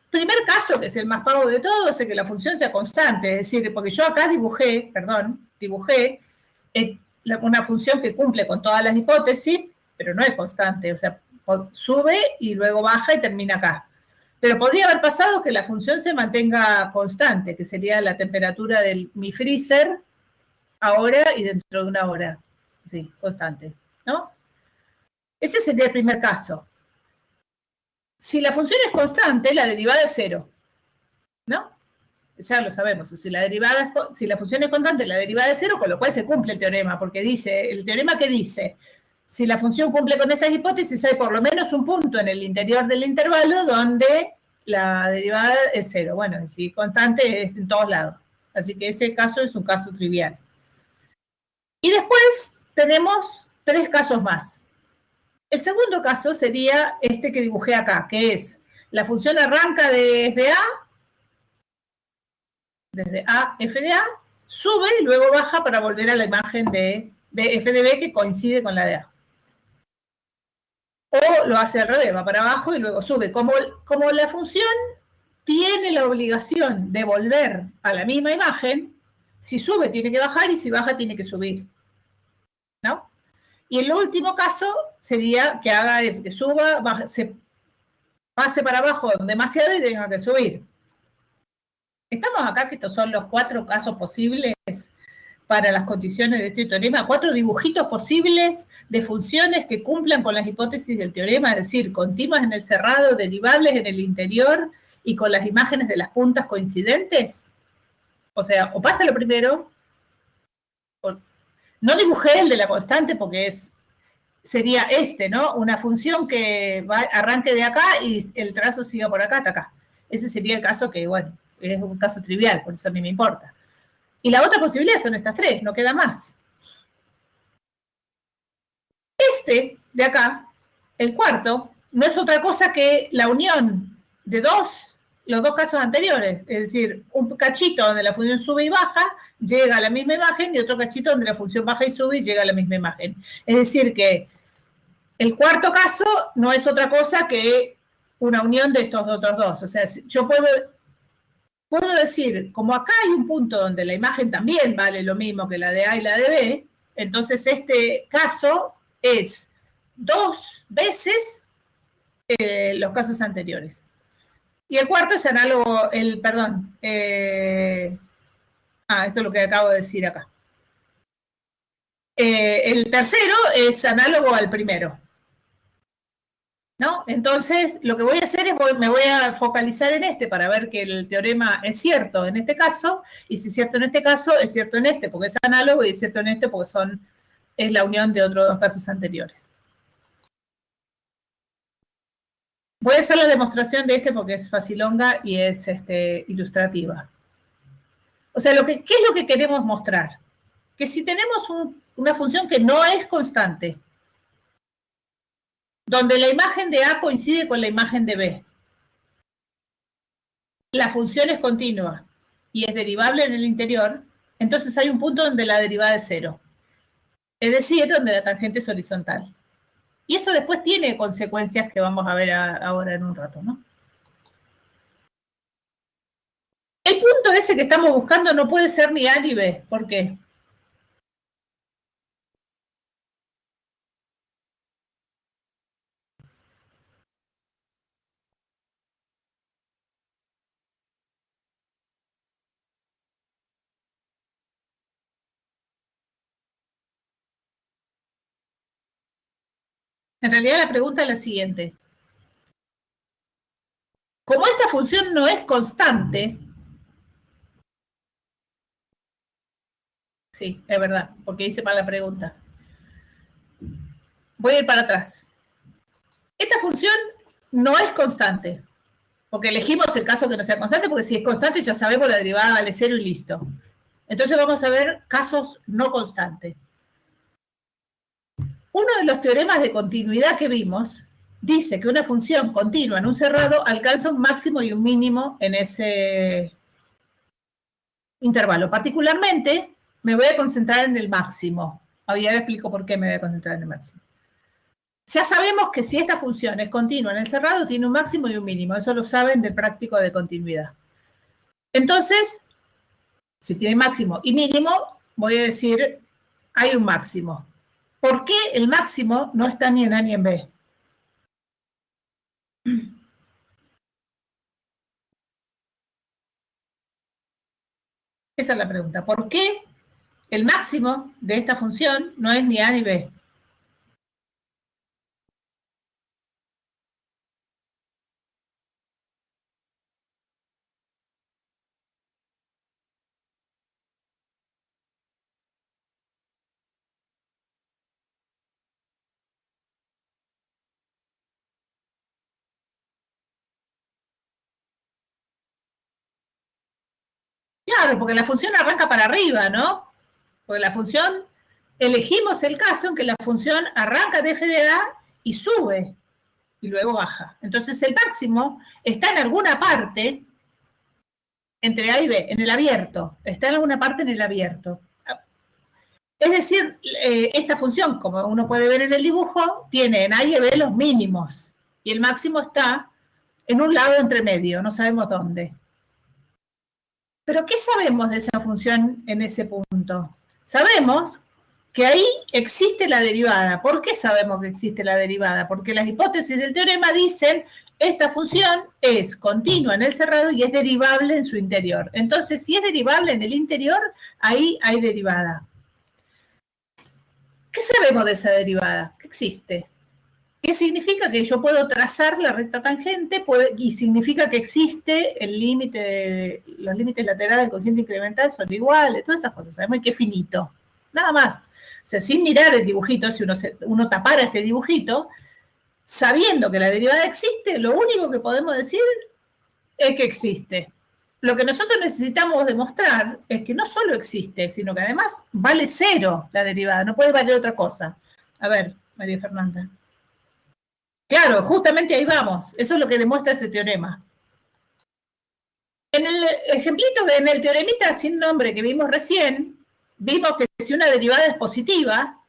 Speaker 1: Primer caso, que es el más pavo de todos, es que la función sea constante, es decir, porque yo acá dibujé una función que cumple con todas las hipótesis, pero no es constante, o sea, sube y luego baja y termina acá. Pero podría haber pasado que la función se mantenga constante, que sería la temperatura de mi freezer ahora y dentro de una hora. Sí, constante, ¿no? Ese sería el primer caso. Si la función es constante, la derivada es 0, ¿no? Ya lo sabemos. Si la función es constante, la derivada es 0, con lo cual se cumple el teorema, porque dice, el teorema que dice, si la función cumple con estas hipótesis, hay por lo menos un punto en el interior del intervalo donde la derivada es 0. Bueno, si constante es en todos lados. Así que ese caso es un caso trivial. Y después tenemos 3 casos más. El segundo caso sería este que dibujé acá, que es la función arranca desde A, f de A, sube y luego baja para volver a la imagen de f de B que coincide con la de A. O lo hace al revés, va para abajo y luego sube. Como la función tiene la obligación de volver a la misma imagen, si sube tiene que bajar y si baja tiene que subir, ¿no? Y el último caso sería que haga eso, que suba, se pase para abajo demasiado y tenga que subir. Estamos acá que estos son los 4 casos posibles para las condiciones de este teorema, 4 dibujitos posibles de funciones que cumplan con las hipótesis del teorema, es decir, continuas en el cerrado, derivables en el interior y con las imágenes de las puntas coincidentes. O sea, o pasa lo primero, no dibujé el de la constante porque sería este, ¿no? Una función que arranque de acá y el trazo siga por acá hasta acá. Ese sería el caso que, bueno, es un caso trivial, por eso a mí me importa. Y la otra posibilidad son estas 3, no queda más. Este de acá, el cuarto, no es otra cosa que la unión de los dos casos anteriores, es decir, un cachito donde la función sube y baja, llega a la misma imagen, y otro cachito donde la función baja y sube y llega a la misma imagen. Es decir, que el cuarto caso no es otra cosa que una unión de estos otros dos. O sea, yo puedo decir, como acá hay un punto donde la imagen también vale lo mismo que la de A y la de B, entonces este caso es 2 veces los casos anteriores. Y el cuarto es análogo, esto es lo que acabo de decir acá. El tercero es análogo al primero, ¿no? Entonces, lo que voy a hacer es, me voy a focalizar en este para ver que el teorema es cierto en este caso, y si es cierto en este caso, es cierto en este, porque es análogo, y es cierto en este porque es la unión de otros 2 casos anteriores. Voy a hacer la demostración de este porque es facilonga y es ilustrativa. O sea, ¿qué es lo que queremos mostrar? Que si tenemos una función que no es constante, donde la imagen de A coincide con la imagen de B, la función es continua y es derivable en el interior, entonces hay un punto donde la derivada es 0. Es decir, donde la tangente es horizontal. Y eso después tiene consecuencias que vamos a ver ahora en un rato, ¿no? El punto ese que estamos buscando no puede ser ni A ni B. ¿Por qué? En realidad la pregunta es la siguiente. Como esta función no es constante, sí, es verdad, porque hice mal la pregunta. Voy a ir para atrás. Esta función no es constante, porque elegimos el caso que no sea constante, porque si es constante ya sabemos la derivada vale 0 y listo. Entonces vamos a ver casos no constantes. Uno de los teoremas de continuidad que vimos dice que una función continua en un cerrado alcanza un máximo y un mínimo en ese intervalo. Particularmente, me voy a concentrar en el máximo. Ahora explico por qué me voy a concentrar en el máximo. Ya sabemos que si esta función es continua en el cerrado, tiene un máximo y un mínimo. Eso lo saben del práctico de continuidad. Entonces, si tiene máximo y mínimo, voy a decir, hay un máximo. ¿Por qué el máximo no está ni en A ni en B? Esa es la pregunta. ¿Por qué el máximo de esta función no es ni A ni B? Claro, porque la función arranca para arriba, ¿no? Porque la función, elegimos el caso en que la función arranca de f de a y sube, y luego baja. Entonces el máximo está en alguna parte entre A y B, en el abierto. Está en alguna parte en el abierto. Es decir, esta función, como uno puede ver en el dibujo, tiene en A y B los mínimos, y el máximo está en un lado entre medio, no sabemos dónde. Pero ¿qué sabemos de esa función en ese punto? Sabemos que ahí existe la derivada. ¿Por qué sabemos que existe la derivada? Porque las hipótesis del teorema dicen esta función es continua en el cerrado y es derivable en su interior. Entonces, si es derivable en el interior, ahí hay derivada. ¿Qué sabemos de esa derivada? ¿Qué existe? ¿Qué significa? Que yo puedo trazar la recta tangente y significa que existe el límite, los límites laterales del cociente incremental son iguales, todas esas cosas. Sabemos que es finito. Nada más. O sea, sin mirar el dibujito, si uno tapara este dibujito, sabiendo que la derivada existe, lo único que podemos decir es que existe. Lo que nosotros necesitamos demostrar es que no solo existe, sino que además vale cero la derivada, no puede valer otra cosa. A ver, María Fernanda. Claro, justamente ahí vamos. Eso es lo que demuestra este teorema. En el ejemplito, en el teoremita sin nombre que vimos recién, vimos que si una derivada es positiva,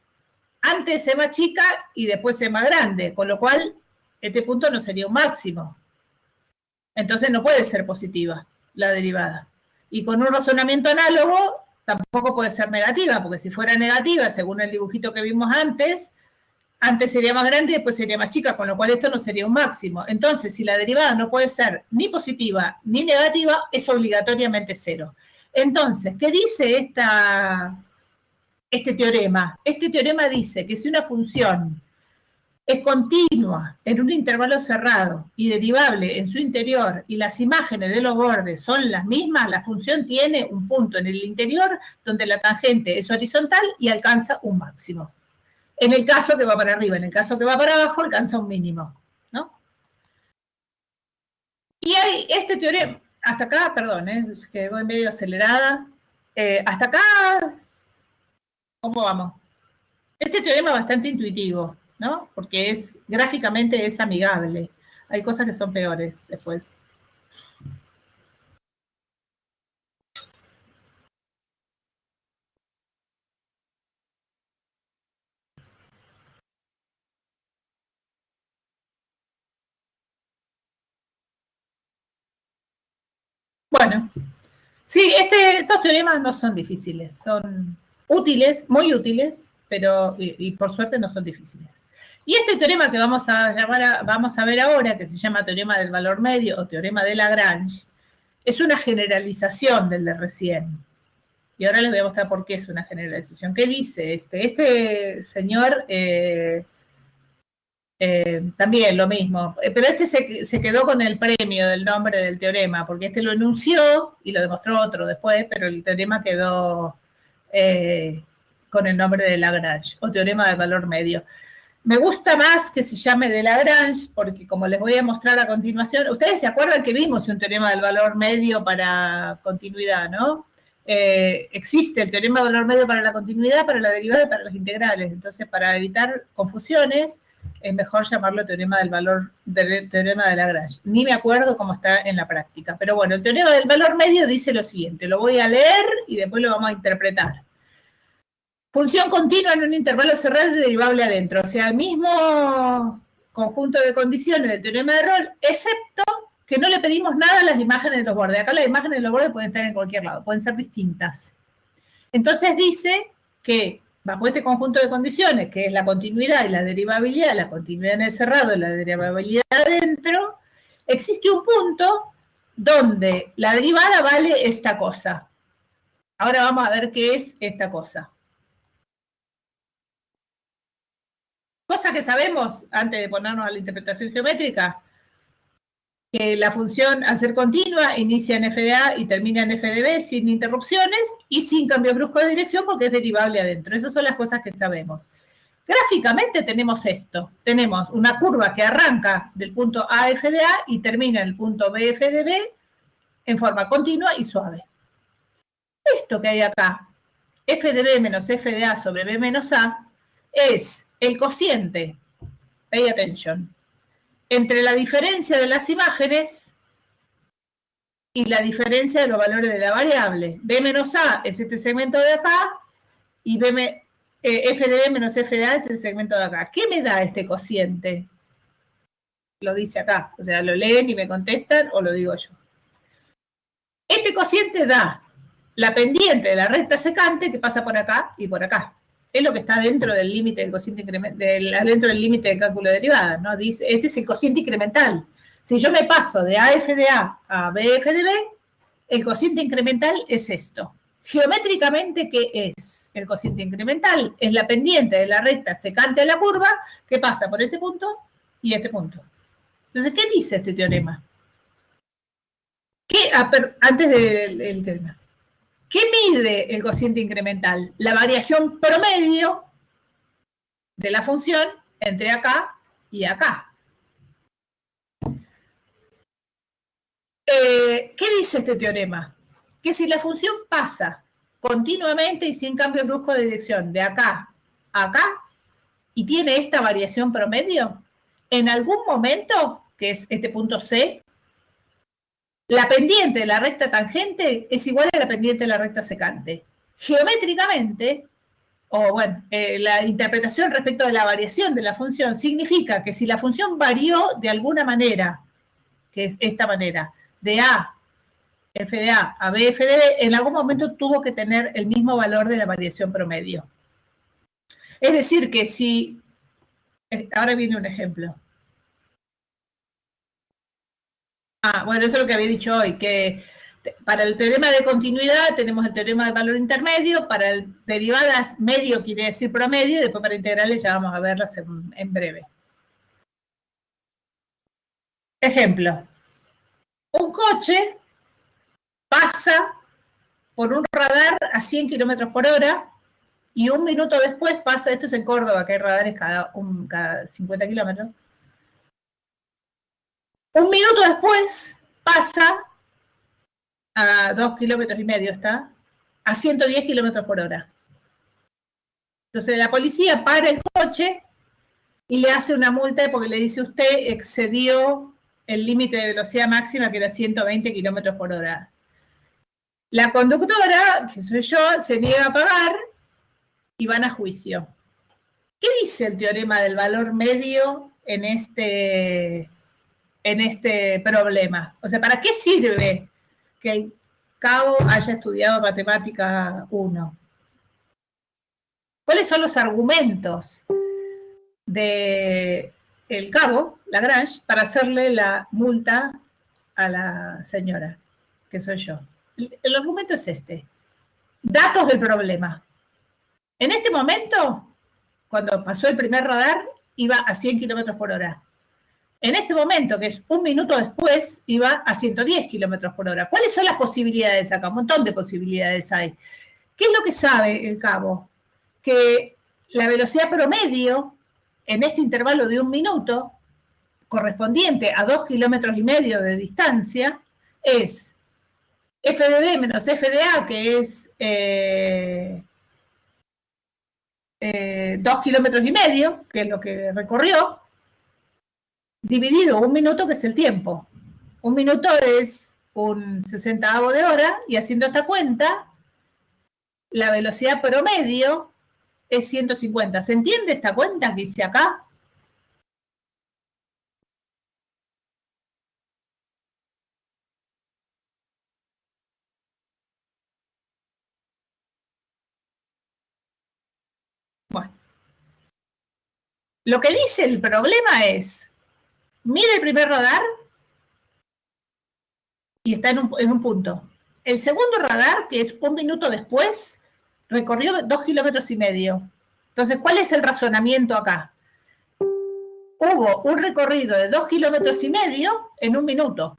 Speaker 1: antes es más chica y después es más grande, con lo cual este punto no sería un máximo. Entonces no puede ser positiva la derivada. Y con un razonamiento análogo tampoco puede ser negativa, porque si fuera negativa, según el dibujito que vimos antes sería más grande y después sería más chica, con lo cual esto no sería un máximo. Entonces, si la derivada no puede ser ni positiva ni negativa, es obligatoriamente cero. Entonces, ¿qué dice este teorema? Este teorema dice que si una función es continua en un intervalo cerrado y derivable en su interior y las imágenes de los bordes son las mismas, la función tiene un punto en el interior donde la tangente es horizontal y alcanza un máximo. En el caso que va para arriba, en el caso que va para abajo, alcanza un mínimo, ¿no? Y hay este teorema, hasta acá, perdón, es que voy medio acelerada, hasta acá, ¿cómo vamos? Este teorema es bastante intuitivo, ¿no? Porque gráficamente es amigable. Hay cosas que son peores después. Bueno, sí, estos teoremas no son difíciles, son útiles, muy útiles, pero y por suerte no son difíciles. Y este teorema que vamos a ver ahora, que se llama teorema del valor medio o teorema de Lagrange, es una generalización del de recién. Y ahora les voy a mostrar por qué es una generalización. ¿Qué dice este señor? También lo mismo, pero este se quedó con el premio del nombre del teorema, porque este lo enunció y lo demostró otro después, pero el teorema quedó con el nombre de Lagrange, o teorema del valor medio. Me gusta más que se llame de Lagrange, porque como les voy a mostrar a continuación, ustedes se acuerdan que vimos un teorema del valor medio para continuidad, ¿no? existe el teorema de valor medio para la continuidad, para la derivada y para las integrales. Entonces, para evitar confusiones, es mejor llamarlo teorema del valor, teorema de Lagrange. Ni me acuerdo cómo está en la práctica. Pero bueno, el teorema del valor medio dice lo siguiente. Lo voy a leer y después lo vamos a interpretar. Función continua en un intervalo cerrado y derivable adentro. O sea, el mismo conjunto de condiciones del teorema de Rolle, excepto que no le pedimos nada a las imágenes de los bordes. Acá las imágenes de los bordes pueden estar en cualquier lado, pueden ser distintas. Entonces dice que bajo este conjunto de condiciones, que es la continuidad y la derivabilidad, la continuidad en el cerrado y la derivabilidad adentro, existe un punto donde la derivada vale esta cosa. Ahora vamos a ver qué es esta cosa. Cosa que sabemos, antes de ponernos a la interpretación geométrica, que la función, al ser continua, inicia en f de A y termina en f de B sin interrupciones y sin cambios bruscos de dirección porque es derivable adentro. Esas son las cosas que sabemos. Gráficamente tenemos esto. Tenemos una curva que arranca del punto A f de A y termina en el punto B f de B en forma continua y suave. Esto que hay acá, f de B menos f de A sobre B menos A, es el cociente, pay attention, entre la diferencia de las imágenes y la diferencia de los valores de la variable. B menos A es este segmento de acá y f de B menos f de A es el segmento de acá. ¿Qué me da este cociente? Lo dice acá, o sea, lo leen y me contestan o lo digo yo. Este cociente da la pendiente de la recta secante que pasa por acá y por acá. Es lo que está dentro del límite del cociente incremental, dentro del límite del cálculo de derivadas, ¿no? Dice, este es el cociente incremental. Si yo me paso de AF de A a BF de B, el cociente incremental es esto. Geométricamente, ¿qué es el cociente incremental? Es la pendiente de la recta secante a la curva que pasa por este punto y este punto. Entonces, ¿qué dice este teorema? Antes del teorema. ¿Qué mide el cociente incremental? La variación promedio de la función entre acá y acá. ¿Qué dice este teorema? Que si la función pasa continuamente y sin cambio brusco de dirección de acá a acá y tiene esta variación promedio, en algún momento, que es este punto C, la pendiente de la recta tangente es igual a la pendiente de la recta secante. Geométricamente, o bueno, la interpretación respecto de la variación de la función significa que si la función varió de alguna manera, que es esta manera, de A, f de A a B, f de B, en algún momento tuvo que tener el mismo valor de la variación promedio. Es decir, que si, ahora viene un ejemplo. Bueno, eso es lo que había dicho hoy, que para el teorema de continuidad tenemos el teorema del valor intermedio, para derivadas medio quiere decir promedio, y después para integrales ya vamos a verlas en breve. Ejemplo, un coche pasa por un radar a 100 kilómetros por hora y un minuto después pasa, esto es en Córdoba, que hay radares cada 50 kilómetros, un minuto después pasa a 2,5 kilómetros, está, a 110 kilómetros por hora. Entonces la policía para el coche y le hace una multa porque le dice usted excedió el límite de velocidad máxima que era 120 kilómetros por hora. La conductora, que soy yo, se niega a pagar y van a juicio. ¿Qué dice el teorema del valor medio en este problema? O sea, ¿para qué sirve que el cabo haya estudiado matemática 1? ¿Cuáles son los argumentos del cabo, Lagrange, para hacerle la multa a la señora, que soy yo? El argumento es este. Datos del problema. En este momento, cuando pasó el primer radar, iba a 100 kilómetros por hora. En este momento, que es un minuto después, iba a 110 kilómetros por hora. ¿Cuáles son las posibilidades acá? Un montón de posibilidades hay. ¿Qué es lo que sabe el cabo? Que la velocidad promedio en este intervalo de un minuto, correspondiente a 2,5 kilómetros de distancia, es f de b menos f de a, que es 2,5 kilómetros, que es lo que recorrió, dividido 1 minuto, que es el tiempo. 1 minuto es un 60avo de hora, y haciendo esta cuenta, la velocidad promedio es 150. ¿Se entiende esta cuenta que hice acá? Bueno, lo que dice el problema es, mide el primer radar y está en un punto. El segundo radar, que es 1 minuto después, recorrió 2,5 kilómetros. Entonces, ¿cuál es el razonamiento acá? Hubo un recorrido de 2,5 kilómetros en 1 minuto.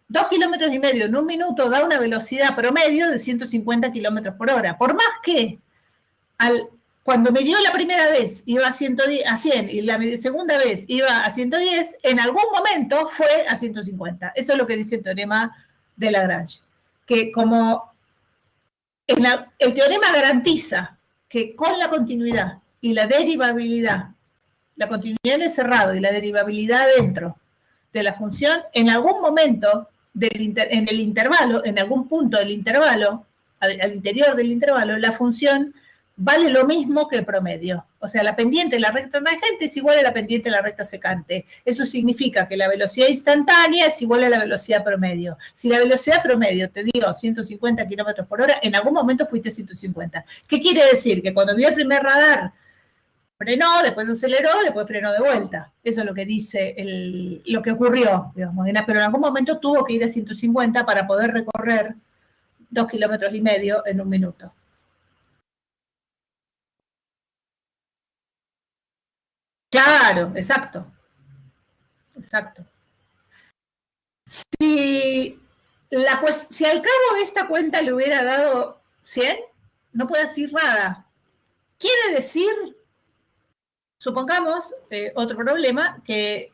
Speaker 1: 2,5 kilómetros en 1 minuto da una velocidad promedio de 150 kilómetros por hora. Por más que cuando midió la primera vez iba a 100 y la segunda vez iba a 110, en algún momento fue a 150. Eso es lo que dice el teorema de Lagrange. Que como el teorema garantiza que con la continuidad y la derivabilidad, la continuidad en el cerrado y la derivabilidad dentro de la función, en algún momento en el intervalo, en algún punto del intervalo, al interior del intervalo, la función vale lo mismo que el promedio. O sea, la pendiente de la recta tangente es igual a la pendiente de la recta secante. Eso significa que la velocidad instantánea es igual a la velocidad promedio. Si la velocidad promedio te dio 150 kilómetros por hora, en algún momento fuiste 150. ¿Qué quiere decir? Que cuando vio el primer radar, frenó, después aceleró, después frenó de vuelta. Eso es lo que dice lo que ocurrió, digamos. Pero en algún momento tuvo que ir a 150 para poder recorrer 2,5 kilómetros en 1 minuto. Claro, exacto. Exacto. Si al cabo de esta cuenta le hubiera dado 100, no puede decir nada. Quiere decir, supongamos, otro problema, que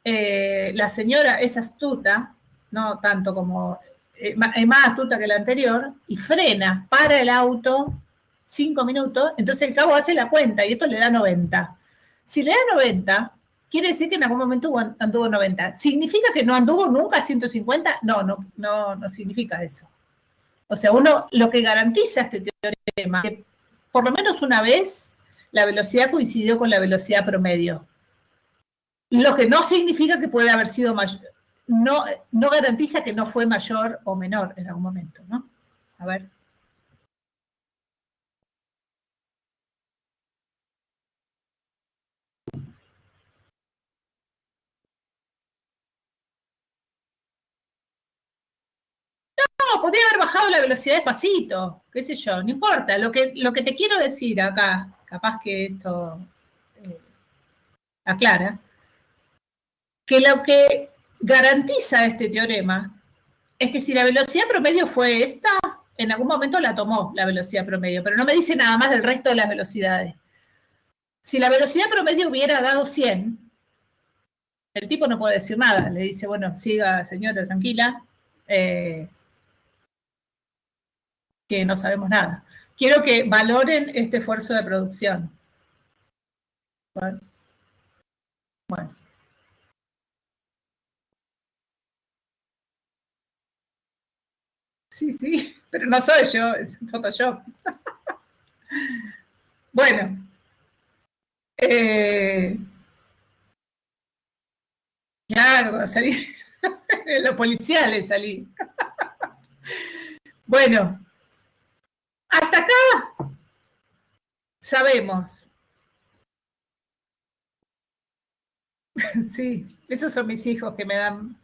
Speaker 1: la señora es astuta, no tanto como, es más astuta que la anterior, y frena, para el auto 5 minutos, entonces el cabo hace la cuenta y esto le da 90. Si le da 90, quiere decir que en algún momento anduvo 90. ¿Significa que no anduvo nunca 150? No significa eso. O sea, lo que garantiza este teorema es que por lo menos una vez la velocidad coincidió con la velocidad promedio. Lo que no significa que puede haber sido mayor, no garantiza que no fue mayor o menor en algún momento, ¿no? A ver. No, podría haber bajado la velocidad despacito, qué sé yo, no importa. Lo que te quiero decir acá, capaz que esto aclara, que lo que garantiza este teorema es que si la velocidad promedio fue esta, en algún momento la tomó la velocidad promedio, pero no me dice nada más del resto de las velocidades. Si la velocidad promedio hubiera dado 100, el tipo no puede decir nada, le dice, bueno, siga señora, tranquila, que no sabemos nada. Quiero que valoren este esfuerzo de producción. Bueno. Sí, pero no soy yo, es Photoshop. Bueno, claro, salí, los policiales salí. Bueno, hasta acá sabemos. Sí, esos son mis hijos que me dan,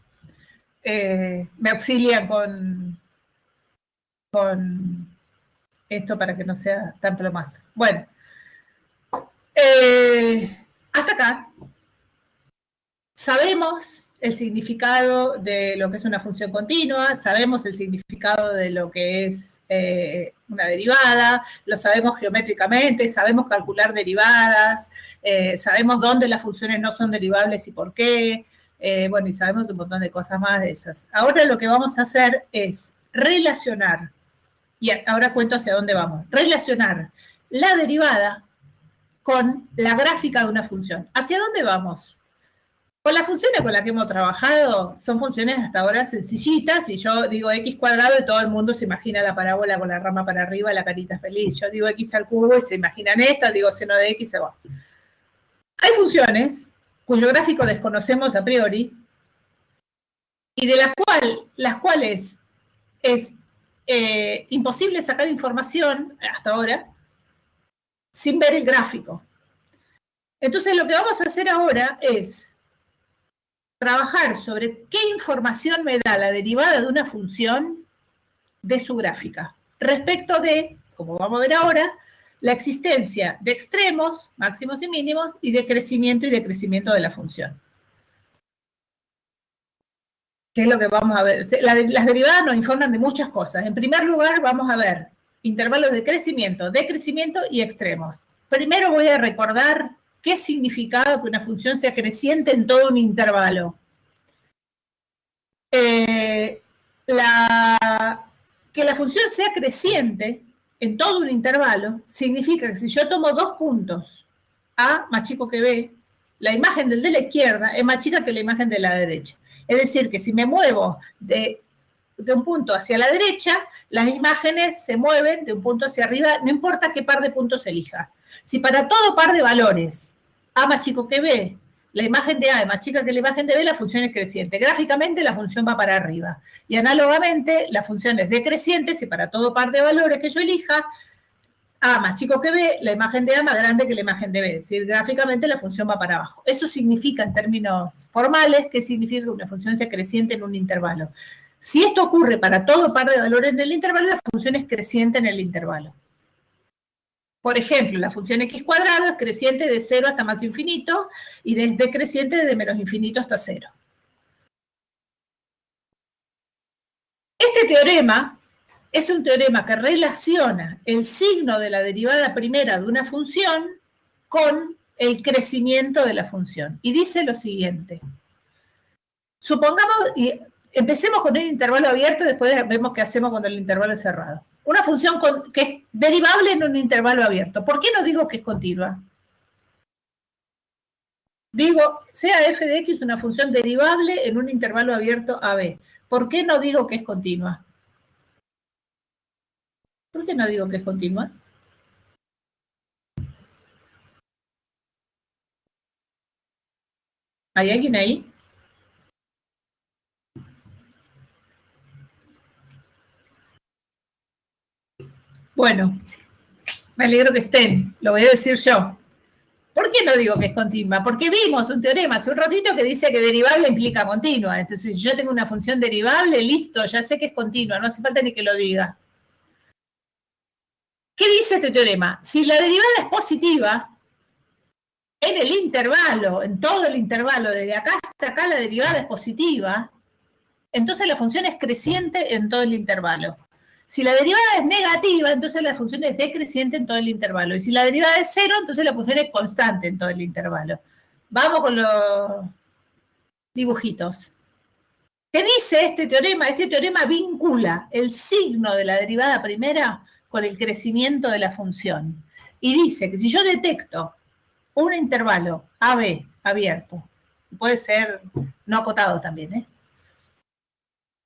Speaker 1: me auxilian con esto para que no sea tan plomazo. Bueno, hasta acá sabemos el significado de lo que es una función continua, sabemos el significado de lo que es una derivada, lo sabemos geométricamente, sabemos calcular derivadas, sabemos dónde las funciones no son derivables y por qué, bueno, y sabemos un montón de cosas más de esas. Ahora lo que vamos a hacer es relacionar, y ahora cuento hacia dónde vamos, relacionar la derivada con la gráfica de una función. ¿Hacia dónde vamos? Con las funciones con las que hemos trabajado, son funciones hasta ahora sencillitas, y yo digo x cuadrado y todo el mundo se imagina la parábola con la rama para arriba, la carita feliz. Yo digo x al cubo y se imaginan esta, digo seno de x, se va. Hay funciones cuyo gráfico desconocemos a priori, y de las cuales es imposible sacar información hasta ahora sin ver el gráfico. Entonces lo que vamos a hacer ahora es trabajar sobre qué información me da la derivada de una función de su gráfica, respecto de, como vamos a ver ahora, la existencia de extremos, máximos y mínimos, y de crecimiento y decrecimiento de la función. ¿Qué es lo que vamos a ver? Las derivadas nos informan de muchas cosas. En primer lugar, vamos a ver intervalos de crecimiento, decrecimiento y extremos. Primero voy a recordar qué significaba que una función sea creciente en todo un intervalo. Que la función sea creciente en todo un intervalo significa que si yo tomo dos puntos, A más chico que B, la imagen del de la izquierda es más chica que la imagen de la derecha. Es decir, que si me muevo de un punto hacia la derecha, las imágenes se mueven de un punto hacia arriba, no importa qué par de puntos elija. Si para todo par de valores A más chico que B, la imagen de A es más chica que la imagen de B, la función es creciente. Gráficamente la función va para arriba. Y análogamente, la función es decreciente si para todo par de valores que yo elija, A más chico que B, la imagen de A más grande que la imagen de B. Es decir, gráficamente la función va para abajo. Eso significa, en términos formales, que significa que una función sea creciente en un intervalo. Si esto ocurre para todo par de valores en el intervalo, la función es creciente en el intervalo. Por ejemplo, la función x cuadrado es creciente de 0 hasta más infinito y decreciente desde menos infinito hasta 0. Este teorema es un teorema que relaciona el signo de la derivada primera de una función con el crecimiento de la función. Y dice lo siguiente. Supongamos, y empecemos con un intervalo abierto y después vemos qué hacemos cuando el intervalo es cerrado. Una función que es derivable en un intervalo abierto. ¿Por qué no digo que es continua? Digo, sea f de x una función derivable en un intervalo abierto AB. ¿Por qué no digo que es continua? ¿Por qué no digo que es continua? ¿Hay alguien ahí? Bueno, me alegro que estén. Lo voy a decir yo. ¿Por qué no digo que es continua? Porque vimos un teorema hace un ratito que dice que derivable implica continua. Entonces, si yo tengo una función derivable, listo, ya sé que es continua, no hace falta ni que lo diga. ¿Qué dice este teorema? Si la derivada es positiva, en el intervalo, en todo el intervalo, desde acá hasta acá la derivada es positiva, entonces la función es creciente en todo el intervalo. Si la derivada es negativa, entonces la función es decreciente en todo el intervalo. Y si la derivada es cero, entonces la función es constante en todo el intervalo. Vamos con los dibujitos. ¿Qué dice este teorema? Este teorema vincula el signo de la derivada primera con el crecimiento de la función. Y dice que si yo detecto un intervalo AB abierto, puede ser no acotado también,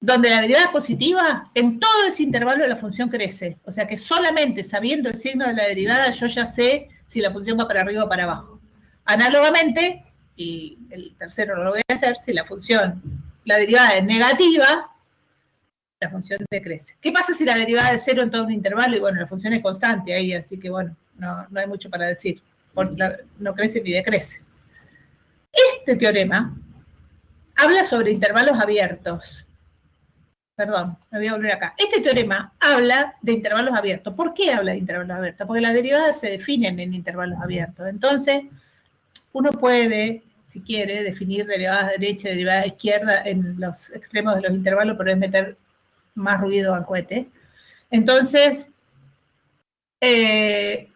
Speaker 1: donde la derivada es positiva, en todo ese intervalo la función crece. O sea que solamente sabiendo el signo de la derivada yo ya sé si la función va para arriba o para abajo. Análogamente, y el tercero no lo voy a hacer, si la derivada es negativa, la función decrece. ¿Qué pasa si la derivada es cero en todo un intervalo? Y bueno, la función es constante ahí, así que bueno, no hay mucho para decir. No crece ni decrece. Este teorema habla sobre intervalos abiertos. Perdón, me voy a volver acá. Este teorema habla de intervalos abiertos. ¿Por qué habla de intervalos abiertos? Porque las derivadas se definen en intervalos abiertos. Entonces, uno puede, si quiere, definir derivadas derecha y derivadas izquierda en los extremos de los intervalos, pero es meter más ruido al cohete. Entonces, el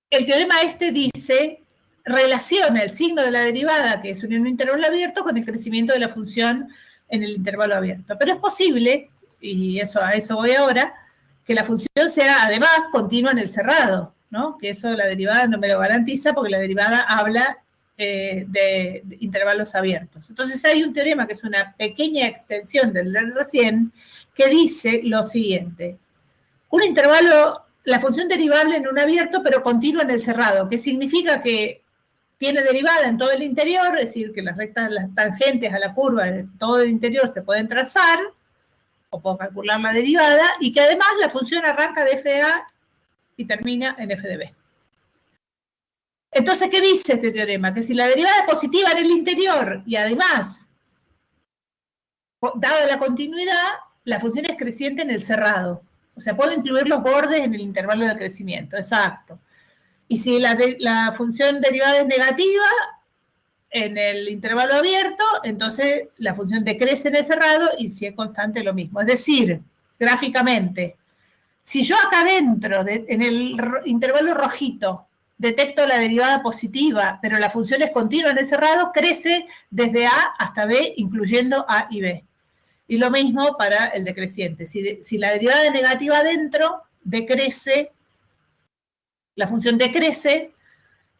Speaker 1: teorema este dice, relaciona el signo de la derivada, que es un intervalo abierto, con el crecimiento de la función en el intervalo abierto. Pero es posible y a eso voy ahora, que la función sea además continua en el cerrado, ¿no? Que eso la derivada no me lo garantiza porque la derivada habla de intervalos abiertos. Entonces hay un teorema que es una pequeña extensión del de recién que dice lo siguiente. Un intervalo, la función derivable en un abierto pero continua en el cerrado, que significa que tiene derivada en todo el interior, es decir, que las rectas, las tangentes a la curva de todo el interior se pueden trazar, o puedo calcular la derivada, y que además la función arranca de f de a y termina en f de b. Entonces, ¿qué dice este teorema? Que si la derivada es positiva en el interior y además, dada la continuidad, la función es creciente en el cerrado. O sea, puedo incluir los bordes en el intervalo de crecimiento, exacto. Y si la función derivada es negativa en el intervalo abierto, entonces la función decrece en el cerrado y si es constante lo mismo. Es decir, gráficamente, si yo acá adentro, en el intervalo rojito, detecto la derivada positiva, pero la función es continua en el cerrado, crece desde A hasta B, incluyendo A y B. Y lo mismo para el decreciente. Si la derivada es negativa adentro, decrece, la función decrece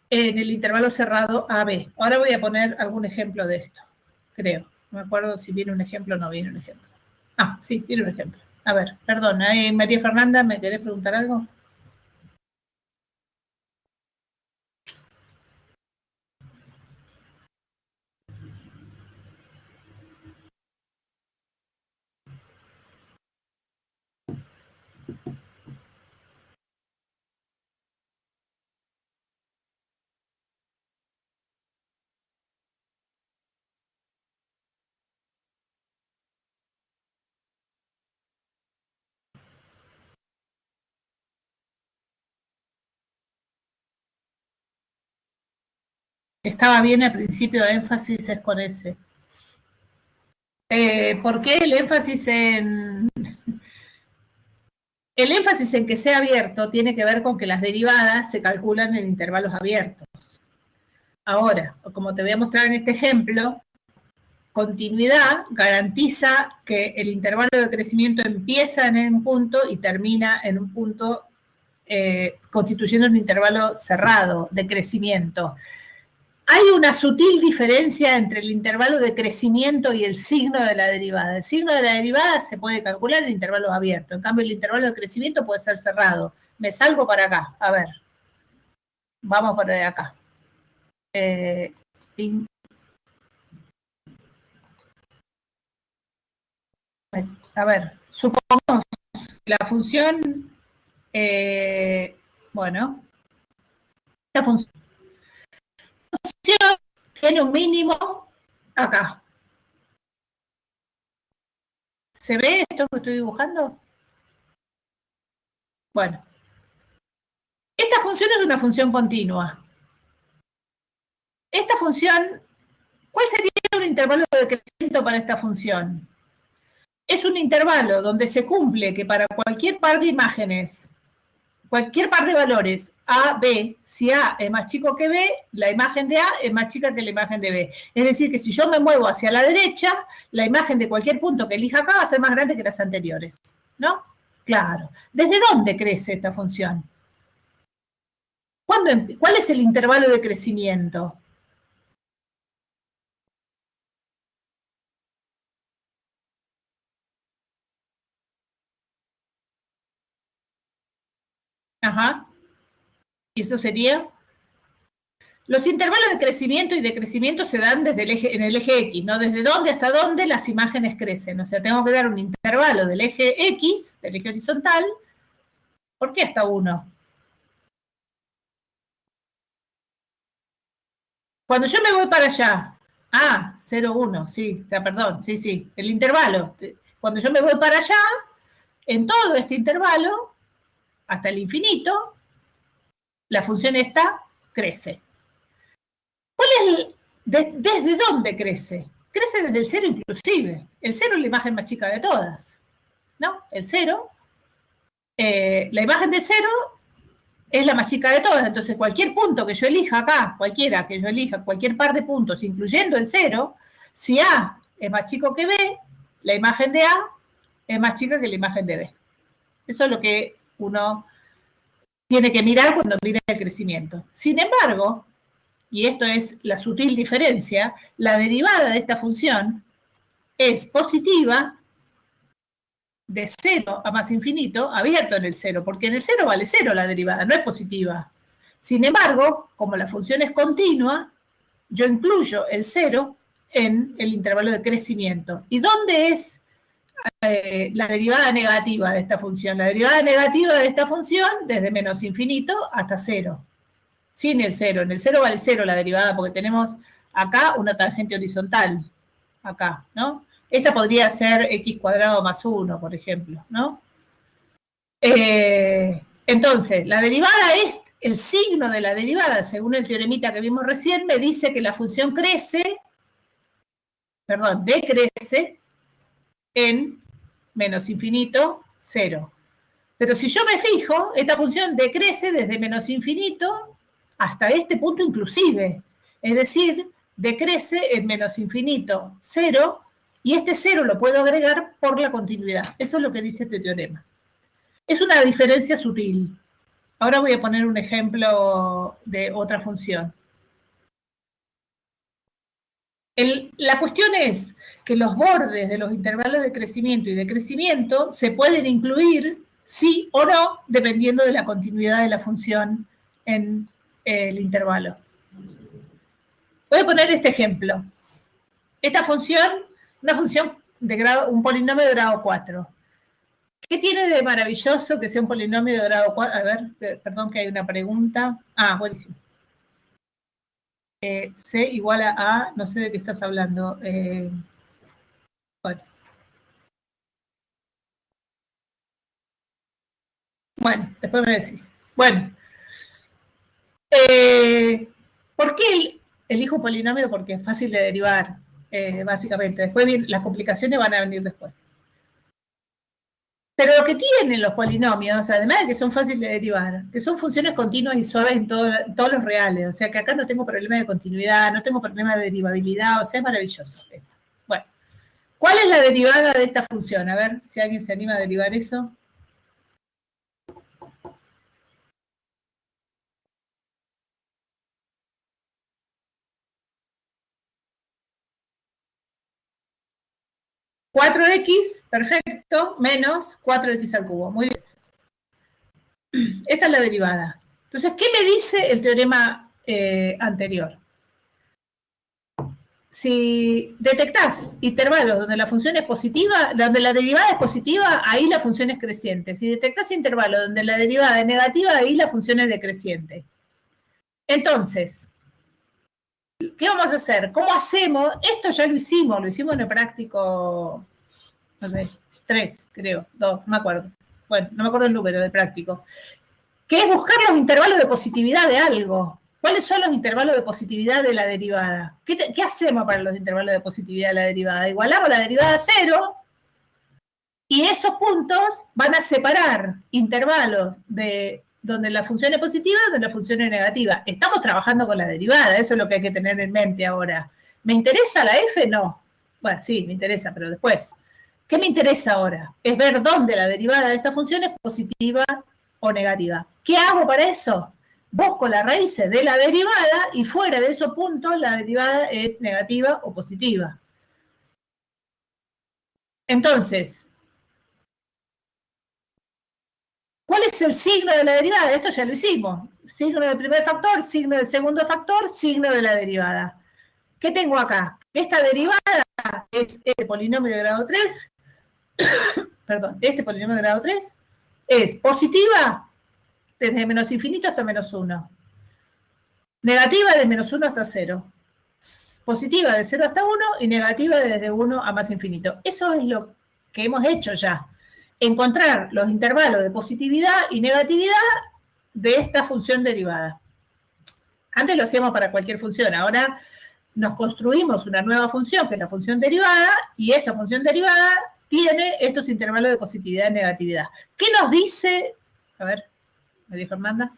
Speaker 1: en el intervalo cerrado AB. Ahora voy a poner algún ejemplo de esto, creo. No me acuerdo si viene un ejemplo o no viene un ejemplo. Ah, sí, viene un ejemplo. A ver, perdón, María Fernanda, ¿me querés preguntar algo? Estaba bien al principio, énfasis es con ese. ¿Por qué el énfasis en...? El énfasis en que sea abierto tiene que ver con que las derivadas se calculan en intervalos abiertos. Ahora, como te voy a mostrar en este ejemplo, continuidad garantiza que el intervalo de crecimiento empieza en un punto y termina en un punto, constituyendo un intervalo cerrado de crecimiento. Hay una sutil diferencia entre el intervalo de crecimiento y el signo de la derivada. El signo de la derivada se puede calcular en intervalos abiertos. En cambio, el intervalo de crecimiento puede ser cerrado. Me salgo para acá. A ver. Vamos por acá. A ver, supongamos que la función, bueno, esta función tiene un mínimo acá. ¿Se ve esto que estoy dibujando? Bueno, esta función es una función continua. Esta función, ¿cuál sería un intervalo de crecimiento para esta función? Es un intervalo donde se cumple que para cualquier par de imágenes, cualquier par de valores A, B, si A es más chico que B, la imagen de A es más chica que la imagen de B. Es decir, que si yo me muevo hacia la derecha, la imagen de cualquier punto que elija acá va a ser más grande que las anteriores, ¿no? Claro. ¿Desde dónde crece esta función? ¿Cuál es el intervalo de crecimiento? Ajá. ¿Y eso sería? Los intervalos de crecimiento y decrecimiento se dan desde en el eje X, ¿no? Desde dónde hasta dónde las imágenes crecen. O sea, tengo que dar un intervalo del eje X, del eje horizontal. ¿Por qué hasta 1? Cuando yo me voy para allá, 0, 1, sí, o sea, perdón, sí, el intervalo. Cuando yo me voy para allá, en todo este intervalo, hasta el infinito, la función esta crece. ¿Desde dónde crece? Crece desde el 0 inclusive. El 0 es la imagen más chica de todas, ¿no? El 0, la imagen de 0 es la más chica de todas. Entonces, cualquier punto que yo elija acá, cualquiera que yo elija, cualquier par de puntos, incluyendo el 0, si A es más chico que B, la imagen de A es más chica que la imagen de B. Eso es lo que uno tiene que mirar cuando mira el crecimiento. Sin embargo, y esto es la sutil diferencia, la derivada de esta función es positiva de 0 a más infinito, abierto en el 0, porque en el 0 vale 0 la derivada, no es positiva. Sin embargo, como la función es continua, yo incluyo el 0 en el intervalo de crecimiento. ¿Y dónde es la derivada negativa de esta función? La derivada negativa de esta función desde menos infinito hasta 0. Sin el 0. En el 0 vale 0 la derivada porque tenemos acá una tangente horizontal. Acá, ¿no? Esta podría ser x cuadrado más 1, por ejemplo, ¿no? Entonces, la derivada es, el signo de la derivada, según el teoremita que vimos recién, me dice que la función decrece en menos infinito, 0. Pero si yo me fijo, esta función decrece desde menos infinito hasta este punto inclusive. Es decir, decrece en menos infinito, 0, y este 0 lo puedo agregar por la continuidad. Eso es lo que dice este teorema. Es una diferencia sutil. Ahora voy a poner un ejemplo de otra función. La cuestión es que los bordes de los intervalos de crecimiento y decrecimiento se pueden incluir sí o no, dependiendo de la continuidad de la función en el intervalo. Voy a poner este ejemplo. Esta función, una función de grado, un polinomio de grado 4. ¿Qué tiene de maravilloso que sea un polinomio de grado 4? A ver, perdón que hay una pregunta. Ah, buenísimo. C igual a A, no sé de qué estás hablando. Bueno, después me decís. Bueno, ¿por qué elijo polinomio? Porque es fácil de derivar, básicamente. Después las complicaciones van a venir después. Pero lo que tienen los polinomios, además de que son fáciles de derivar, que son funciones continuas y suaves en todos los reales. O sea que acá no tengo problema de continuidad, no tengo problema de derivabilidad, o sea, es maravilloso esto. Bueno, ¿cuál es la derivada de esta función? A ver si alguien se anima a derivar eso. ¿4x? Perfecto, menos 4x al cubo. Muy bien. Esta es la derivada. Entonces, ¿qué me dice el teorema anterior? Si detectás intervalos donde la función es positiva, donde la derivada es positiva, ahí la función es creciente. Si detectás intervalos donde la derivada es negativa, ahí la función es decreciente. Entonces, ¿qué vamos a hacer? ¿Cómo hacemos? Esto ya lo hicimos en el práctico, no sé, 3, creo, 2, no me acuerdo. Bueno, no me acuerdo el número del práctico. Que es buscar los intervalos de positividad de algo. ¿Cuáles son los intervalos de positividad de la derivada? ¿Qué hacemos para los intervalos de positividad de la derivada? Igualamos la derivada a 0 y esos puntos van a separar intervalos de donde la función es positiva y donde la función es negativa. Estamos trabajando con la derivada, eso es lo que hay que tener en mente ahora. ¿Me interesa la f? No. Bueno, sí, me interesa, pero después. ¿Qué me interesa ahora? Es ver dónde la derivada de esta función es positiva o negativa. ¿Qué hago para eso? Busco la raíz de la derivada y fuera de esos puntos la derivada es negativa o positiva. Entonces, ¿cuál es el signo de la derivada? Esto ya lo hicimos. Signo del primer factor, signo del segundo factor, signo de la derivada. ¿Qué tengo acá? Esta derivada es este polinomio de grado 3, perdón, este polinomio de grado 3 es positiva desde menos infinito hasta menos 1. Negativa de menos 1 hasta 0. Positiva de 0 hasta 1 y negativa desde 1 a más infinito. Eso es lo que hemos hecho ya. Encontrar los intervalos de positividad y negatividad de esta función derivada. Antes lo hacíamos para cualquier función, ahora nos construimos una nueva función, que es la función derivada, y esa función derivada tiene estos intervalos de positividad y negatividad. ¿Qué nos dice? A ver, María Fernanda.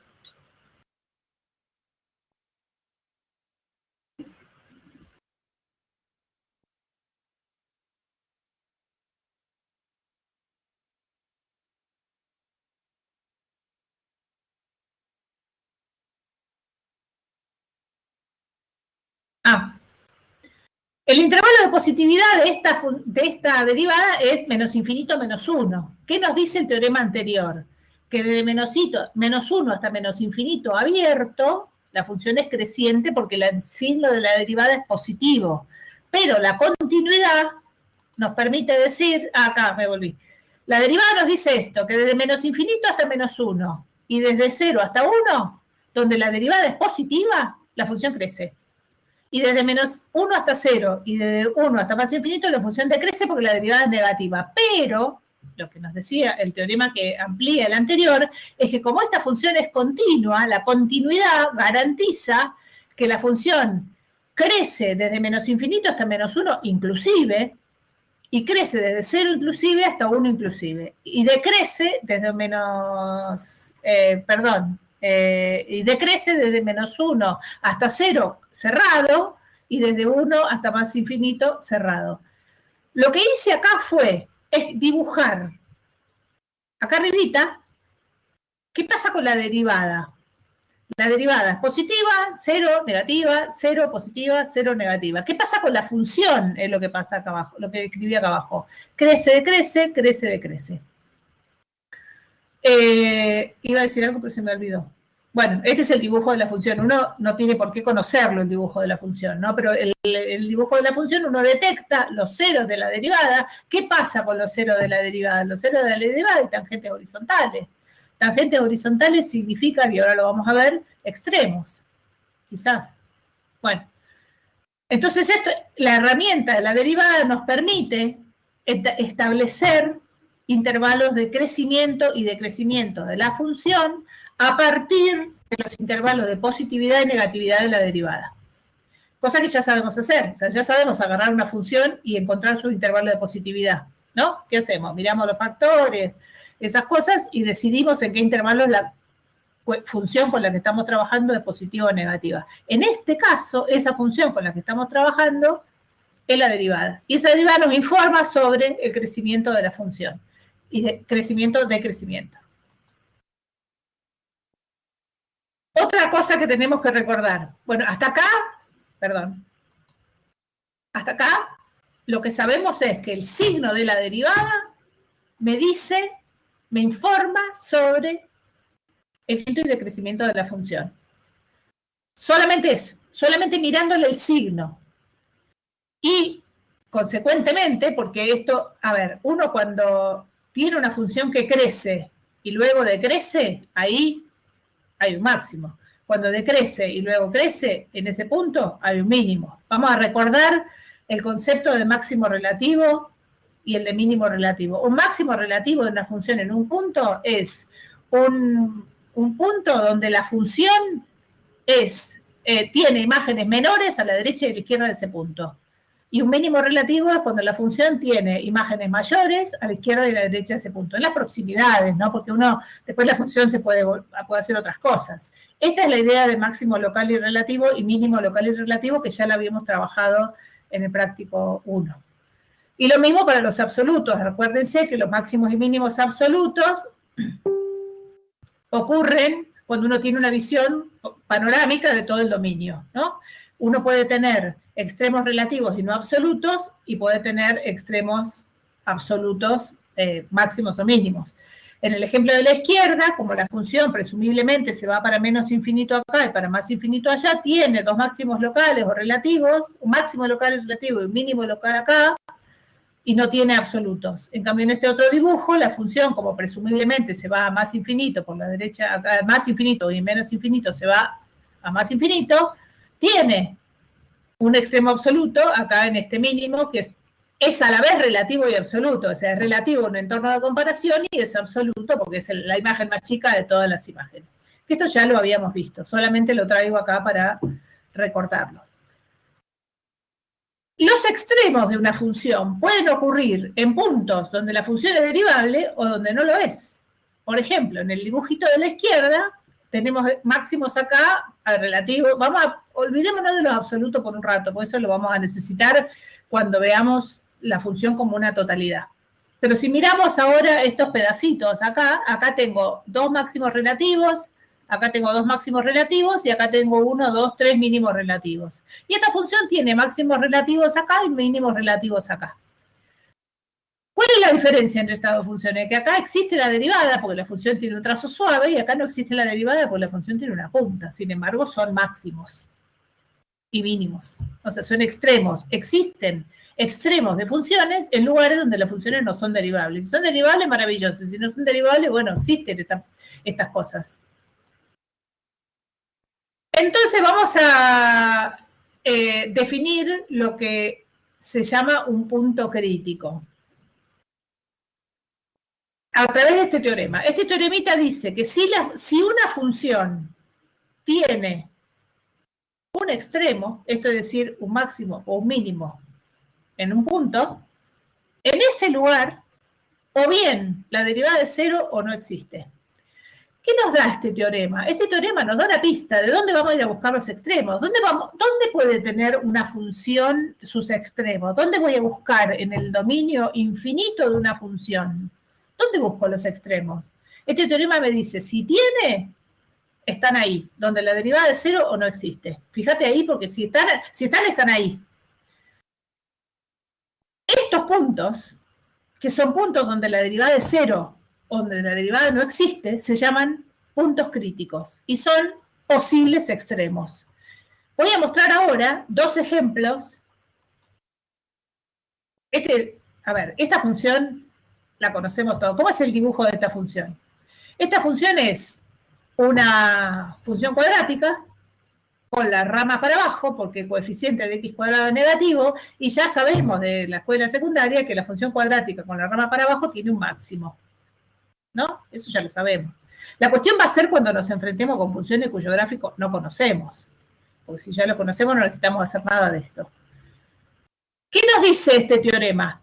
Speaker 1: El intervalo de positividad de esta derivada es menos infinito menos 1. ¿Qué nos dice el teorema anterior? Que desde menos 1 hasta menos infinito abierto, la función es creciente porque el signo de la derivada es positivo. Pero la continuidad nos permite decir, acá me volví, la derivada nos dice esto, que desde menos infinito hasta menos 1 y desde 0 hasta 1, donde la derivada es positiva, la función crece. Y desde menos 1 hasta 0 y desde 1 hasta más infinito la función decrece porque la derivada es negativa. Pero lo que nos decía el teorema que amplía el anterior es que como esta función es continua, la continuidad garantiza que la función crece desde menos infinito hasta menos 1 inclusive, y crece desde 0 inclusive hasta 1 inclusive, y decrece desde y decrece desde menos 1 hasta 0 cerrado y desde 1 hasta más infinito cerrado. Lo que hice acá es dibujar acá arribita qué pasa con la derivada. La derivada es positiva, 0, negativa, 0, positiva, 0, negativa. ¿Qué pasa con la función? Es lo que pasa acá abajo, lo que escribí acá abajo. Crece, decrece, crece, decrece. Iba a decir algo, pero se me olvidó. Bueno, este es el dibujo de la función. Uno no tiene por qué conocerlo, el dibujo de la función, ¿no? Pero el dibujo de la función, uno detecta los ceros de la derivada. ¿Qué pasa con los ceros de la derivada? Los ceros de la derivada y tangentes horizontales. Tangentes horizontales significan, y ahora lo vamos a ver, extremos, quizás. Bueno, entonces la herramienta de la derivada nos permite establecer intervalos de crecimiento y decrecimiento de la función a partir de los intervalos de positividad y negatividad de la derivada. Cosa que ya sabemos hacer, o sea, ya sabemos agarrar una función y encontrar su intervalo de positividad, ¿no? ¿Qué hacemos? Miramos los factores, esas cosas, y decidimos en qué intervalo la función con la que estamos trabajando es positiva o negativa. En este caso, esa función con la que estamos trabajando es la derivada. Y esa derivada nos informa sobre el crecimiento de la función. Y de crecimiento, decrecimiento. Otra cosa que tenemos que recordar. Bueno, hasta acá, lo que sabemos es que el signo de la derivada me informa sobre el crecimiento y decrecimiento de la función. Solamente eso, solamente mirándole el signo. Y, consecuentemente, porque esto, a ver, uno cuando tiene una función que crece y luego decrece, ahí hay un máximo. Cuando decrece y luego crece, en ese punto hay un mínimo. Vamos a recordar el concepto de máximo relativo y el de mínimo relativo. Un máximo relativo de una función en un punto es un punto donde la función tiene imágenes menores a la derecha y a la izquierda de ese punto. Y un mínimo relativo es cuando la función tiene imágenes mayores a la izquierda y a la derecha de ese punto. En las proximidades, ¿no? Porque después la función se puede hacer otras cosas. Esta es la idea de máximo local y relativo y mínimo local y relativo que ya la habíamos trabajado en el práctico 1. Y lo mismo para los absolutos. Recuérdense que los máximos y mínimos absolutos ocurren cuando uno tiene una visión panorámica de todo el dominio, ¿no? Uno puede tener extremos relativos y no absolutos, y puede tener extremos absolutos máximos o mínimos. En el ejemplo de la izquierda, como la función presumiblemente se va para menos infinito acá y para más infinito allá, tiene dos máximos locales o relativos, un máximo local y relativo y un mínimo local acá, y no tiene absolutos. En cambio, en este otro dibujo, la función, como presumiblemente se va a más infinito por la derecha, acá más infinito y menos infinito se va a más infinito, tiene un extremo absoluto acá en este mínimo, que es a la vez relativo y absoluto, o sea, es relativo en un entorno de comparación y es absoluto porque es la imagen más chica de todas las imágenes. Esto ya lo habíamos visto, solamente lo traigo acá para recordarlo. Los extremos de una función pueden ocurrir en puntos donde la función es derivable o donde no lo es. Por ejemplo, en el dibujito de la izquierda tenemos máximos acá, relativo. Olvidémonos de los absolutos por un rato, porque eso lo vamos a necesitar cuando veamos la función como una totalidad. Pero si miramos ahora estos pedacitos acá tengo dos máximos relativos, Acá tengo 2 máximos relativos y acá tengo 1, 2, 3 mínimos relativos. Y esta función tiene máximos relativos acá y mínimos relativos acá. ¿Cuál es la diferencia entre estas dos funciones? Que acá existe la derivada porque la función tiene un trazo suave y acá no existe la derivada porque la función tiene una punta. Sin embargo, son máximos y mínimos. O sea, son extremos. Existen extremos de funciones en lugares donde las funciones no son derivables. Si son derivables, maravilloso. Si no son derivables, bueno, existen estas cosas. Entonces vamos a definir lo que se llama un punto crítico a través de este teorema. Este teoremita dice que si una función tiene un extremo, esto es decir, un máximo o un mínimo en un punto, en ese lugar, o bien la derivada es cero o no existe. ¿Qué nos da este teorema? Este teorema nos da una pista de dónde vamos a ir a buscar los extremos. ¿Dónde puede tener una función sus extremos? ¿Dónde voy a buscar en el dominio infinito de una función? ¿Dónde busco los extremos? Este teorema me dice, si tiene, están ahí, donde la derivada es cero o no existe. Fíjate ahí, porque si están, están ahí. Estos puntos, que son puntos donde la derivada es cero, donde la derivada no existe, se llaman puntos críticos y son posibles extremos. Voy a mostrar ahora 2 ejemplos. Esta función la conocemos todos. ¿Cómo es el dibujo de esta función? Esta función es una función cuadrática con la rama para abajo, porque el coeficiente de x cuadrado es negativo, y ya sabemos de la escuela secundaria que la función cuadrática con la rama para abajo tiene un máximo. ¿No? Eso ya lo sabemos. La cuestión va a ser cuando nos enfrentemos con funciones cuyo gráfico no conocemos. Porque si ya lo conocemos no necesitamos hacer nada de esto. ¿Qué nos dice este teorema?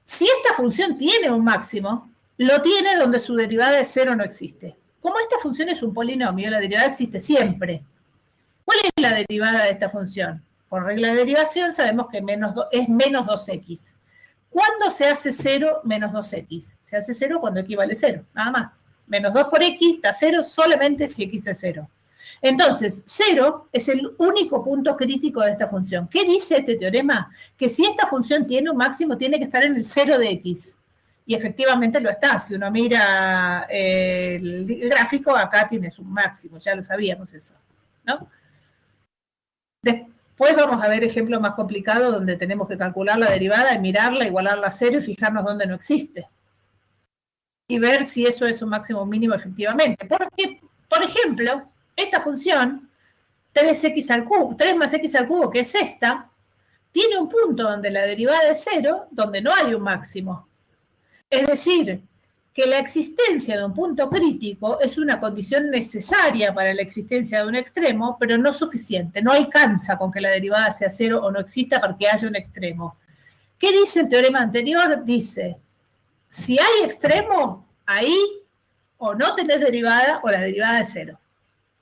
Speaker 1: Si esta función tiene un máximo, lo tiene donde su derivada de cero no existe. Como esta función es un polinomio, la derivada existe siempre. ¿Cuál es la derivada de esta función? Por regla de derivación sabemos que es menos 2x. ¿Cuándo se hace 0 menos 2x? Se hace 0 cuando x vale 0, nada más. Menos 2 por x da 0 solamente si x es 0. Entonces, 0 es el único punto crítico de esta función. ¿Qué dice este teorema? Que si esta función tiene un máximo, tiene que estar en el 0 de x. Y efectivamente lo está. Si uno mira el gráfico, acá tiene su máximo. Ya lo sabíamos eso, ¿no? Después vamos a ver ejemplos más complicados donde tenemos que calcular la derivada y mirarla, igualarla a 0 y fijarnos dónde no existe. Y ver si eso es un máximo o mínimo efectivamente. Porque, por ejemplo, esta función, 3x al cubo, 3 más x al cubo, que es esta, tiene un punto donde la derivada es 0, donde no hay un máximo. Es decir, que la existencia de un punto crítico es una condición necesaria para la existencia de un extremo, pero no suficiente. No alcanza con que la derivada sea 0 o no exista para que haya un extremo. ¿Qué dice el teorema anterior? Dice, si hay extremo, ahí o no tenés derivada o la derivada es 0.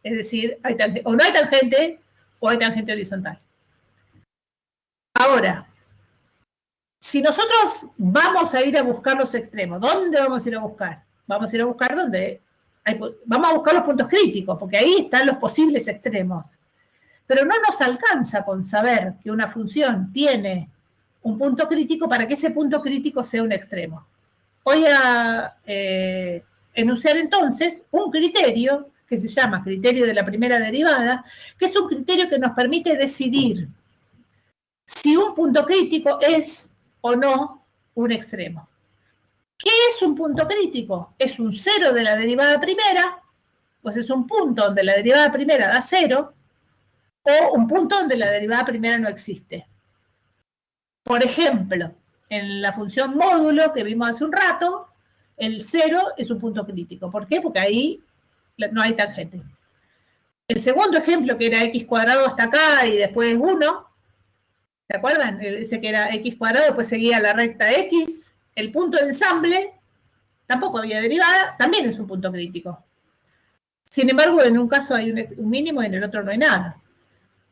Speaker 1: Es decir, o no hay tangente o hay tangente horizontal. Ahora, si nosotros vamos a ir a buscar los extremos, ¿dónde vamos a ir a buscar? Vamos a ir a buscar vamos a buscar los puntos críticos, porque ahí están los posibles extremos. Pero no nos alcanza con saber que una función tiene un punto crítico para que ese punto crítico sea un extremo. Voy a enunciar entonces un criterio que se llama criterio de la primera derivada, que es un criterio que nos permite decidir si un punto crítico es o no un extremo. ¿Qué es un punto crítico? Es un 0 de la derivada primera, pues es un punto donde la derivada primera da 0, o un punto donde la derivada primera no existe. Por ejemplo, en la función módulo que vimos hace un rato, el 0 es un punto crítico. ¿Por qué? Porque ahí no hay tangente. El segundo ejemplo, que era x cuadrado hasta acá y después 1, ¿se acuerdan? Ese que era x cuadrado, después seguía la recta x. El punto de ensamble, tampoco había derivada, también es un punto crítico. Sin embargo, en un caso hay un mínimo y en el otro no hay nada.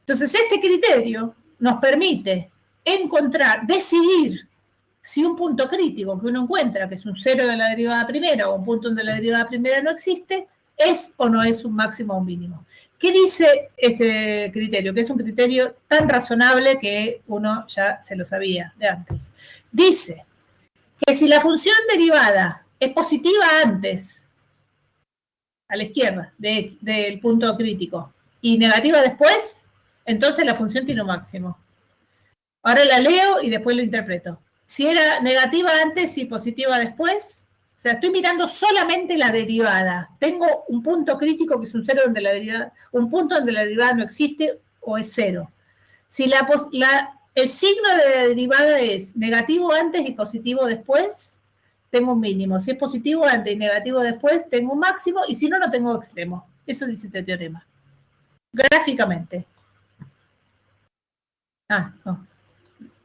Speaker 1: Entonces, este criterio nos permite decidir si un punto crítico que uno encuentra, que es un 0 de la derivada primera o un punto donde la derivada primera no existe, ¿Es o no es un máximo o un mínimo? ¿Qué dice este criterio? Que es un criterio tan razonable que uno ya se lo sabía de antes. Dice que si la función derivada es positiva antes, a la izquierda del punto crítico, y negativa después, entonces la función tiene un máximo. Ahora la leo y después lo interpreto. Si era negativa antes y positiva después, o sea, estoy mirando solamente la derivada. Tengo un punto crítico que es un cero donde la derivada, un punto donde la derivada no existe o es cero. Si el signo de la derivada es negativo antes y positivo después, tengo un mínimo. Si es positivo antes y negativo después, tengo un máximo, y si no, no tengo extremo. Eso dice este teorema. Gráficamente. No.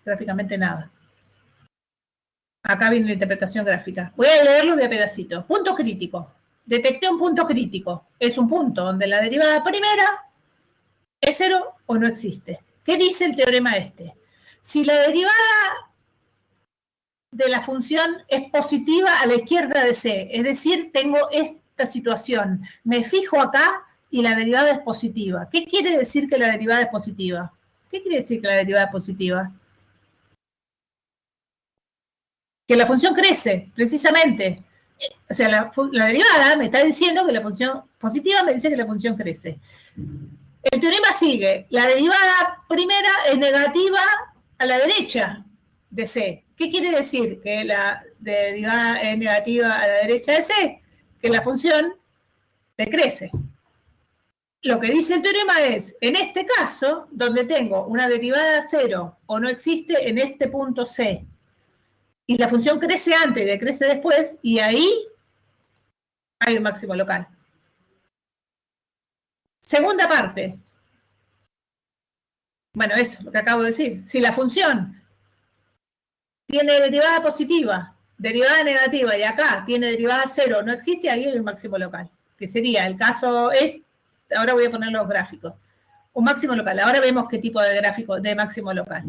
Speaker 1: Gráficamente nada. Acá viene la interpretación gráfica. Voy a leerlo de a pedacito. Punto crítico. Detecté un punto crítico. Es un punto donde la derivada primera es cero o no existe. ¿Qué dice el teorema este? Si la derivada de la función es positiva a la izquierda de C, es decir, tengo esta situación, me fijo acá y la derivada es positiva. ¿Qué quiere decir que la derivada es positiva? ¿Qué quiere decir que la derivada es positiva? Que la función crece, precisamente. O sea, la derivada me está diciendo que la función positiva me dice que la función crece. El teorema sigue. La derivada primera es negativa a la derecha de C. ¿Qué quiere decir? Que la derivada es negativa a la derecha de C, que la función decrece. Lo que dice el teorema es, en este caso, donde tengo una derivada cero o no existe en este punto C, y la función crece antes y decrece después, y ahí hay un máximo local. Segunda parte. Bueno, eso, lo que acabo de decir. Si la función tiene derivada positiva, derivada negativa, y acá tiene derivada cero, no existe, ahí hay un máximo local. Que sería, el caso es, ahora voy a poner los gráficos. Un máximo local. Ahora vemos qué tipo de gráfico de máximo local.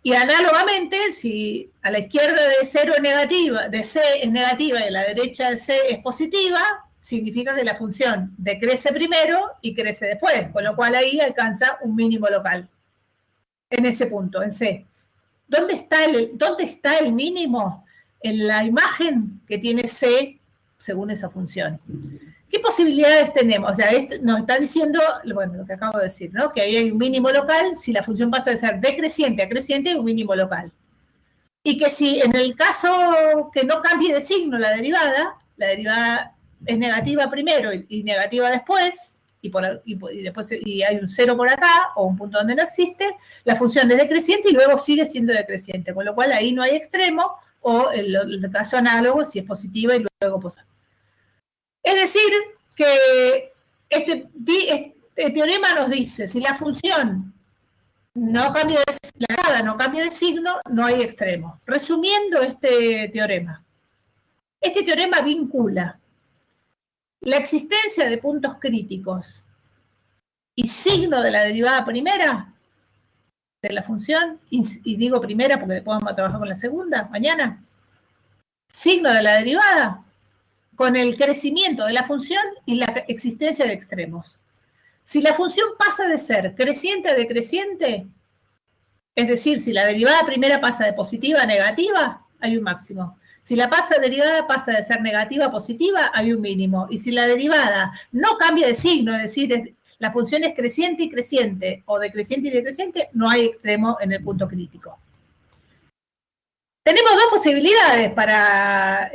Speaker 1: Y análogamente, si a la izquierda de cero es negativa, de C es negativa y a la derecha de C es positiva, significa que la función decrece primero y crece después, con lo cual ahí alcanza un mínimo local. En ese punto, en C. ¿Dónde está el mínimo? En la imagen que tiene C según esa función. ¿Qué posibilidades tenemos? O sea, nos está diciendo, bueno, lo que acabo de decir, ¿no? Que ahí hay un mínimo local, si la función pasa de ser decreciente a creciente, hay un mínimo local. Y que si en el caso que no cambie de signo la derivada es negativa primero y negativa después, y hay un cero por acá, o un punto donde no existe, la función es decreciente y luego sigue siendo decreciente, con lo cual ahí no hay extremo, o el caso análogo, si es positiva y luego positiva. Es decir, que este teorema nos dice, si la función no cambia de signo, no hay extremo. Resumiendo este teorema vincula la existencia de puntos críticos y signo de la derivada primera de la función, y digo primera porque después vamos a trabajar con la segunda, mañana, signo de la derivada, con el crecimiento de la función y la existencia de extremos. Si la función pasa de ser creciente a decreciente, es decir, si la derivada primera pasa de positiva a negativa, hay un máximo. Si la derivada pasa de ser negativa a positiva, hay un mínimo. Y si la derivada no cambia de signo, es decir, la función es creciente y creciente, o decreciente y decreciente, no hay extremo en el punto crítico. Tenemos dos posibilidades para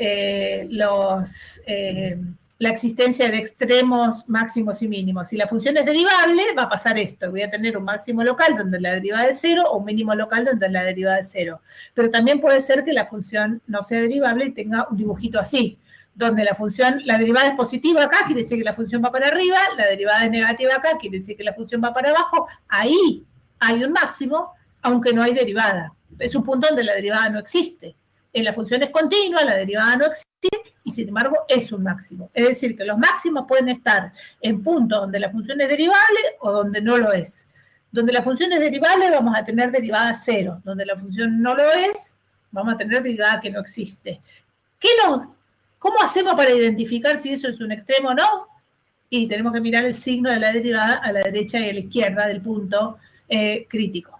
Speaker 1: la existencia de extremos máximos y mínimos. Si la función es derivable, va a pasar esto. Voy a tener un máximo local donde la derivada es cero o un mínimo local donde la derivada es cero. Pero también puede ser que la función no sea derivable y tenga un dibujito así, donde la derivada es positiva acá, quiere decir que la función va para arriba, la derivada es negativa acá, quiere decir que la función va para abajo. Ahí hay un máximo, aunque no hay derivada. Es un punto donde la derivada no existe. En la función es continua, la derivada no existe, y sin embargo es un máximo. Es decir, que los máximos pueden estar en puntos donde la función es derivable o donde no lo es. Donde la función es derivable vamos a tener derivada cero. Donde la función no lo es, vamos a tener derivada que no existe. ¿Cómo hacemos para identificar si eso es un extremo o no? y tenemos que mirar el signo de la derivada a la derecha y a la izquierda del punto crítico.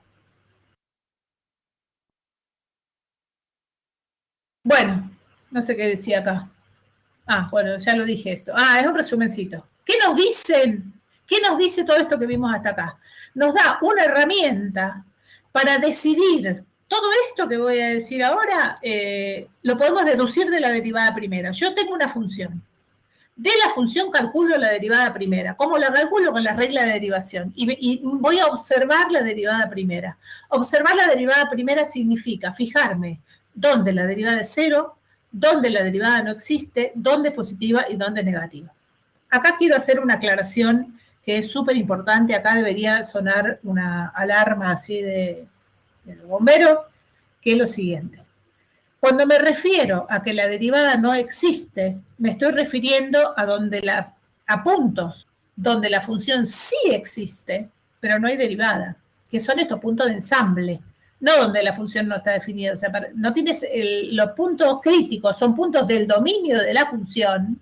Speaker 1: Bueno, no sé qué decía acá. Bueno, ya lo dije esto. Es un resumencito. ¿Qué nos dicen? ¿Qué nos dice todo esto que vimos hasta acá? Nos da una herramienta para decidir. Todo esto que voy a decir ahora lo podemos deducir de la derivada primera. Yo tengo una función. De la función calculo la derivada primera. ¿Cómo la calculo? Con la regla de derivación. Y voy a observar la derivada primera. Observar la derivada primera significa fijarme dónde la derivada es cero, dónde la derivada no existe, dónde es positiva y dónde es negativa. Acá quiero hacer una aclaración que es súper importante. Acá debería sonar una alarma así de bombero, que es lo siguiente. Cuando me refiero a que la derivada no existe, me estoy refiriendo a puntos donde la función sí existe, pero no hay derivada, que son estos puntos de ensamble, no donde la función no está definida. O sea, no tienes los puntos críticos, son puntos del dominio de la función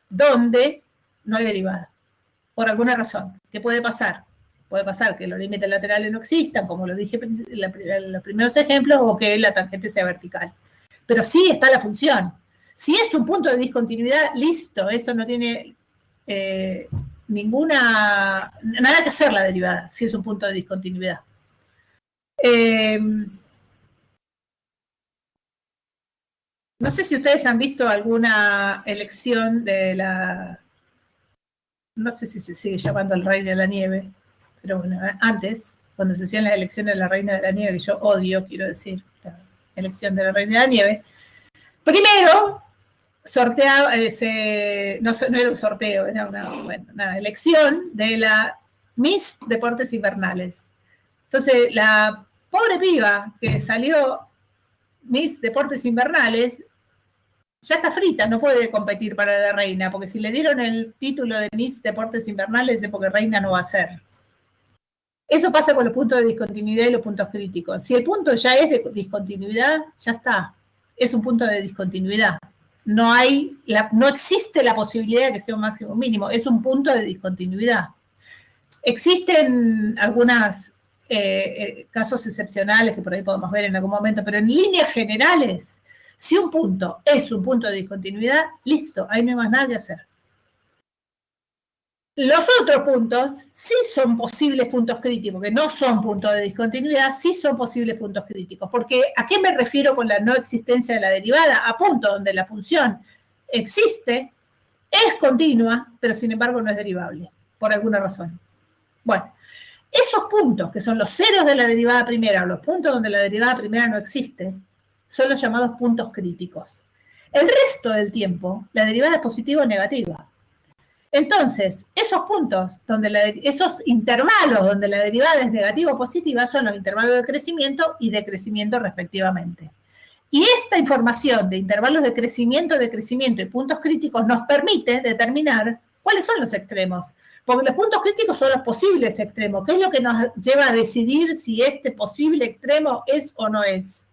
Speaker 1: donde no hay derivada, por alguna razón. ¿Qué puede pasar? Puede pasar que los límites laterales no existan, como lo dije en los primeros ejemplos, o que la tangente sea vertical. Pero sí está la función. Si es un punto de discontinuidad, listo, eso no tiene nada que hacer la derivada, si es un punto de discontinuidad. No sé si ustedes han visto alguna elección de no sé si se sigue llamando el Reina de la Nieve, pero bueno, antes, cuando se hacían las elecciones de la Reina de la Nieve, que yo odio, quiero decir, la elección de la Reina de la Nieve, primero sorteaba, no era un sorteo, era una elección de la Miss Deportes Invernales. Entonces, la pobre piba que salió Miss Deportes Invernales ya está frita, no puede competir para la reina, porque si le dieron el título de Miss Deportes Invernales es porque reina no va a ser. Eso pasa con los puntos de discontinuidad y los puntos críticos. Si el punto ya es de discontinuidad, ya está. Es un punto de discontinuidad. No existe la posibilidad de que sea un máximo mínimo. Es un punto de discontinuidad. Existen algunos casos excepcionales que por ahí podemos ver en algún momento, pero en líneas generales, si un punto es un punto de discontinuidad, listo, ahí no hay más nada que hacer. Los otros puntos sí son posibles puntos críticos, que no son puntos de discontinuidad, sí son posibles puntos críticos. Porque, ¿a qué me refiero con la no existencia de la derivada? A puntos donde la función existe, es continua, pero sin embargo no es derivable, por alguna razón. Bueno, esos puntos, que son los ceros de la derivada primera, o los puntos donde la derivada primera no existe, son los llamados puntos críticos. El resto del tiempo, la derivada es positiva o negativa. Entonces, esos puntos, esos intervalos donde la derivada es negativa o positiva, son los intervalos de crecimiento y decrecimiento respectivamente. Y esta información de intervalos de crecimiento y puntos críticos nos permite determinar cuáles son los extremos. Porque los puntos críticos son los posibles extremos, que es lo que nos lleva a decidir si este posible extremo es o no es.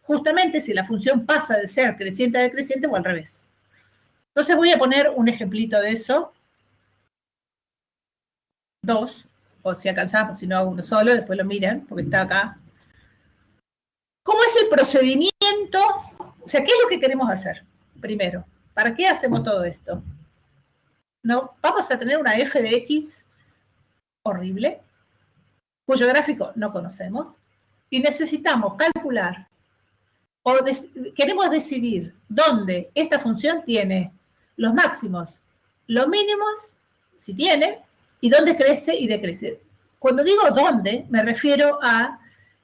Speaker 1: Justamente si la función pasa de ser creciente a decreciente o al revés. Entonces voy a poner un ejemplito de eso. 2, o si alcanzamos, si no hago uno solo, después lo miran, porque está acá. ¿Cómo es el procedimiento? O sea, ¿qué es lo que queremos hacer? Primero, ¿para qué hacemos todo esto? No, vamos a tener una f de x horrible, cuyo gráfico no conocemos, y necesitamos calcular, queremos decidir dónde esta función tiene los máximos, los mínimos, si tiene, y dónde crece y decrece. Cuando digo dónde, me refiero a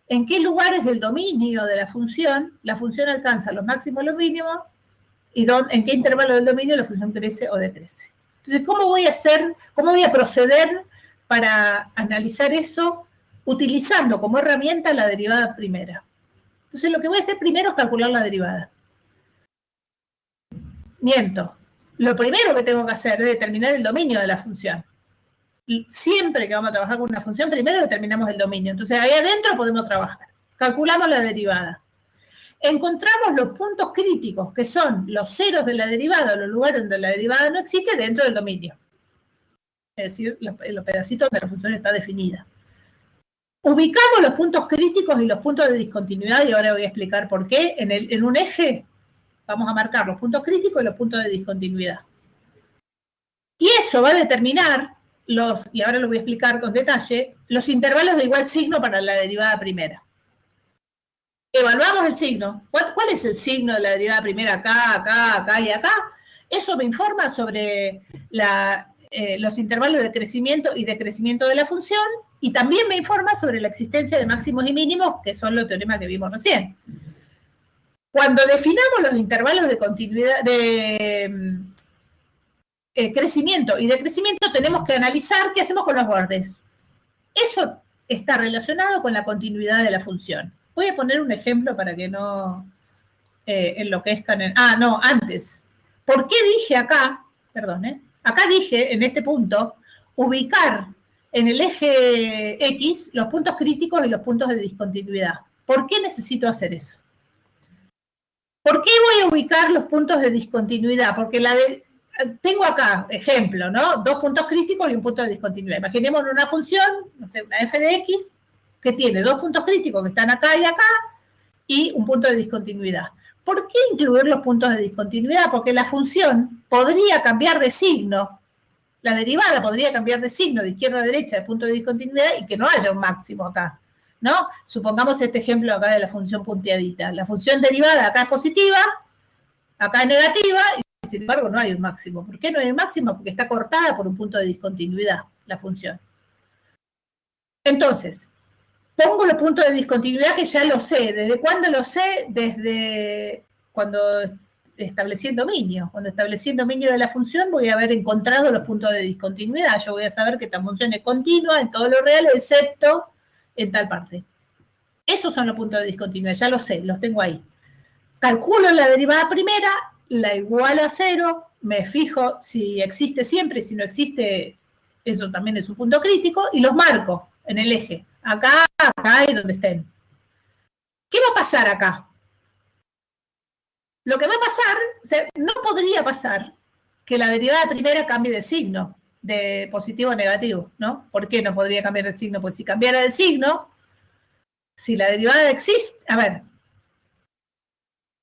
Speaker 1: en qué lugares del dominio de la función alcanza los máximos, los mínimos, y en qué intervalo del dominio la función crece o decrece. Entonces, ¿cómo voy a proceder para analizar eso utilizando como herramienta la derivada primera? Entonces, lo que voy a hacer primero es calcular la derivada. Miento. Lo primero que tengo que hacer es determinar el dominio de la función. Siempre que vamos a trabajar con una función, primero determinamos el dominio. Entonces, ahí adentro podemos trabajar. Calculamos la derivada. Encontramos los puntos críticos, que son los ceros de la derivada, los lugares donde la derivada no existe dentro del dominio. es decir, los pedacitos donde la función está definida. Ubicamos los puntos críticos y los puntos de discontinuidad, y ahora voy a explicar por qué. En un eje vamos a marcar los puntos críticos y los puntos de discontinuidad. Y eso va a determinar y ahora lo voy a explicar con detalle, los intervalos de igual signo para la derivada primera. Evaluamos el signo. ¿Cuál es el signo de la derivada primera? Acá, acá, acá y acá. Eso me informa sobre los intervalos de crecimiento y decrecimiento de la función, y también me informa sobre la existencia de máximos y mínimos, que son los teoremas que vimos recién. Cuando definamos los intervalos de continuidad, de crecimiento y decrecimiento, tenemos que analizar qué hacemos con los bordes. Eso está relacionado con la continuidad de la función. Voy a poner un ejemplo para que no enloquezcan. Antes. ¿Por qué dije acá? Perdón, acá dije, en este punto, ubicar en el eje X los puntos críticos y los puntos de discontinuidad. ¿Por qué necesito hacer eso? ¿Por qué voy a ubicar los puntos de discontinuidad? Porque tengo acá, ejemplo, ¿no? 2 puntos críticos y un punto de discontinuidad. Imaginemos una función, no sé, una f de x, que tiene 2 puntos críticos que están acá y un punto de discontinuidad. ¿Por qué incluir los puntos de discontinuidad? Porque la función podría cambiar de signo, la derivada podría cambiar de signo de izquierda a derecha de punto de discontinuidad y que no haya un máximo acá, ¿no? Supongamos este ejemplo acá de la función punteadita. La función derivada acá es positiva, acá es negativa, y sin embargo no hay un máximo. ¿Por qué no hay un máximo? Porque está cortada por un punto de discontinuidad la función. Entonces, pongo los puntos de discontinuidad que ya lo sé. ¿Desde cuándo lo sé? Desde cuando establecí el dominio. Cuando establecí el dominio de la función voy a haber encontrado los puntos de discontinuidad. Yo voy a saber que esta función es continua en todo lo real, excepto en tal parte. Esos son los puntos de discontinuidad, ya lo sé, los tengo ahí. Calculo la derivada primera, la igualo a 0, me fijo si existe siempre, si no existe, eso también es un punto crítico, y los marco en el eje. Acá, acá y donde estén. ¿Qué va a pasar acá? Lo que va a pasar, o sea, no podría pasar que la derivada primera cambie de signo, de positivo a negativo, ¿no? ¿Por qué no podría cambiar de signo? Pues si cambiara de signo, si la derivada existe,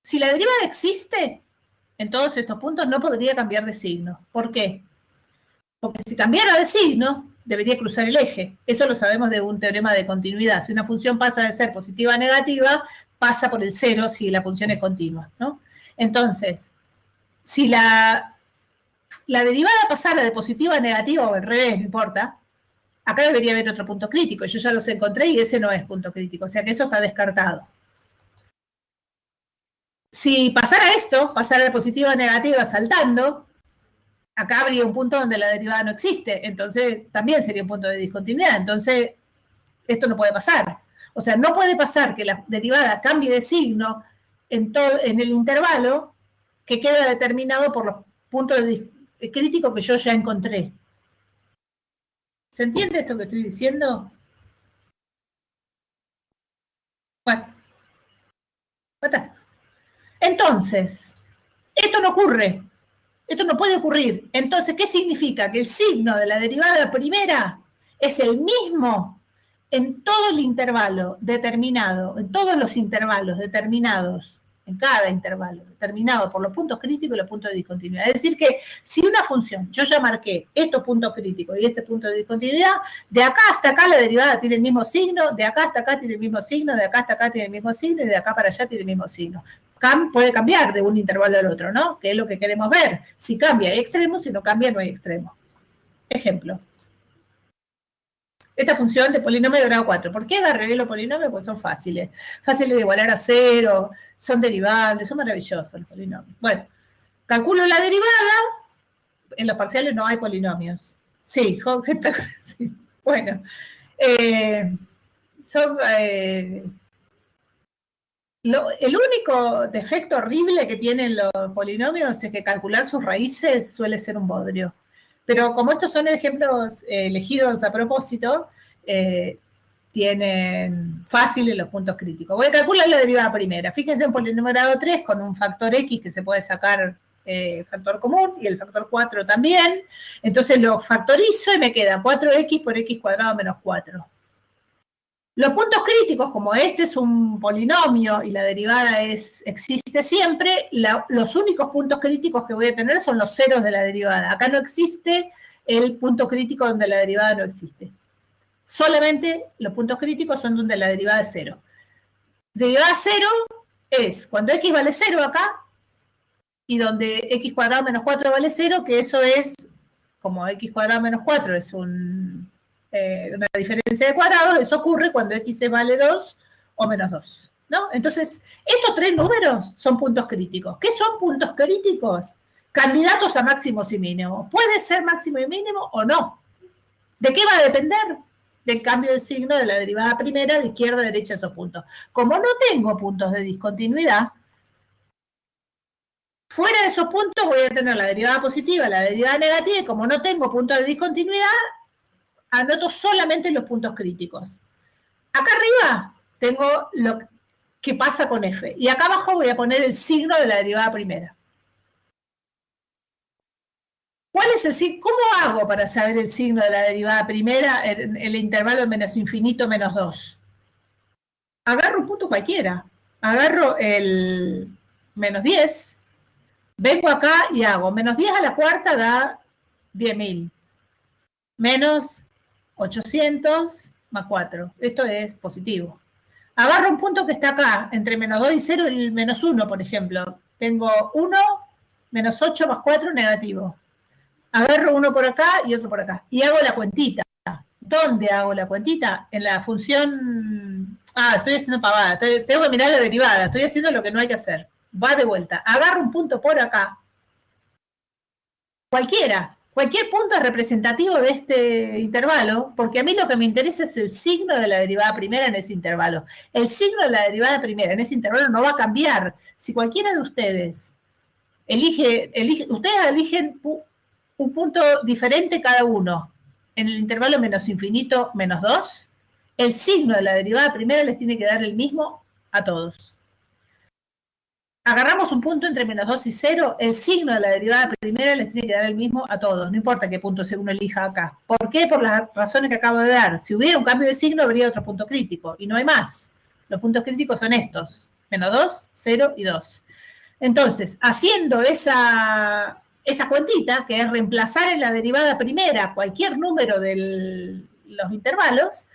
Speaker 1: si la derivada existe en todos estos puntos, no podría cambiar de signo. ¿Por qué? Porque si cambiara de signo, debería cruzar el eje. Eso lo sabemos de un teorema de continuidad. Si una función pasa de ser positiva a negativa, pasa por el 0 si la función es continua, ¿no? Entonces, si la derivada pasara de positiva a negativa o al revés, no importa, acá debería haber otro punto crítico. Yo ya los encontré y ese no es punto crítico. O sea que eso está descartado. Si pasara esto, pasara de positiva a negativa saltando, acá habría un punto donde la derivada no existe. Entonces, también sería un punto de discontinuidad. Entonces, esto no puede pasar. O sea, no puede pasar que la derivada cambie de signo en el intervalo que queda determinado por los puntos críticos que yo ya encontré. ¿Se entiende esto que estoy diciendo? Bueno, fantástico. Entonces, esto no ocurre. Esto no puede ocurrir. Entonces, ¿qué significa? Que el signo de la derivada primera es el mismo en todo el intervalo determinado, en todos los intervalos determinados, en cada intervalo, determinado por los puntos críticos y los puntos de discontinuidad. Es decir que si una función, yo ya marqué estos puntos críticos y este punto de discontinuidad, de acá hasta acá la derivada tiene el mismo signo, de acá hasta acá tiene el mismo signo, de acá hasta acá tiene el mismo signo y de acá para allá tiene el mismo signo. Puede cambiar de un intervalo al otro, ¿no? Que es lo que queremos ver. Si cambia hay extremos, si no cambia no hay extremos. Ejemplo. Esta función de polinomio de grado 4. ¿Por qué agarré los polinomios? Pues son fáciles. Fáciles de igualar a 0, son derivables, son maravillosos los polinomios. Bueno, calculo la derivada. En los parciales no hay polinomios. Sí, sí. Bueno, el único defecto horrible que tienen los polinomios es que calcular sus raíces suele ser un bodrio. Pero como estos son ejemplos elegidos a propósito, tienen fáciles los puntos críticos. Voy a calcular la derivada primera. Fíjense en polinomio grado 3 con un factor x que se puede sacar factor común y el factor 4 también. Entonces lo factorizo y me queda 4x por x cuadrado menos 4. Los puntos críticos, como este es un polinomio y la derivada existe siempre, los únicos puntos críticos que voy a tener son los ceros de la derivada. Acá no existe el punto crítico donde la derivada no existe. Solamente los puntos críticos son donde la derivada es 0. Derivada 0 es cuando x vale 0 acá y donde x cuadrado menos 4 vale 0, que eso es, como x cuadrado menos 4 es una diferencia de cuadrados, eso ocurre cuando x vale 2 o menos 2, ¿no? Entonces, estos tres números son puntos críticos. ¿Qué son puntos críticos? Candidatos a máximos y mínimos. Puede ser máximo y mínimo o no. ¿De qué va a depender? Del cambio de signo de la derivada primera de izquierda a derecha esos puntos. Como no tengo puntos de discontinuidad, fuera de esos puntos voy a tener la derivada positiva, la derivada negativa, y como no tengo puntos de discontinuidad, anoto solamente los puntos críticos. Acá arriba tengo lo que pasa con f, y acá abajo voy a poner el signo de la derivada primera. ¿Cuál es el signo? ¿Cómo hago para saber el signo de la derivada primera en el intervalo menos infinito menos 2? Agarro un punto cualquiera. Agarro el menos 10, vengo acá y hago menos 10 a la cuarta da 10.000. Menos 800 más 4. Esto es positivo. Agarro un punto que está acá, entre menos 2 y 0, el menos 1, por ejemplo. Tengo 1, menos 8 más 4, negativo. Agarro uno por acá y otro por acá. Y hago la cuentita. ¿Dónde hago la cuentita? En la función... estoy haciendo pavada. Tengo que mirar la derivada. Estoy haciendo lo que no hay que hacer. Va de vuelta. Agarro un punto por acá. Cualquiera. Cualquier punto es representativo de este intervalo, porque a mí lo que me interesa es el signo de la derivada primera en ese intervalo. El signo de la derivada primera en ese intervalo no va a cambiar. Si cualquiera de ustedes ustedes eligen un punto diferente cada uno en el intervalo menos infinito menos 2, el signo de la derivada primera les tiene que dar el mismo a todos. Agarramos un punto entre menos 2 y 0, el signo de la derivada primera les tiene que dar el mismo a todos, no importa qué punto uno elija acá. ¿Por qué? Por las razones que acabo de dar. Si hubiera un cambio de signo, habría otro punto crítico, y no hay más. Los puntos críticos son estos, menos 2, 0 y 2. Entonces, haciendo esa cuentita, que es reemplazar en la derivada primera cualquier número de los intervalos,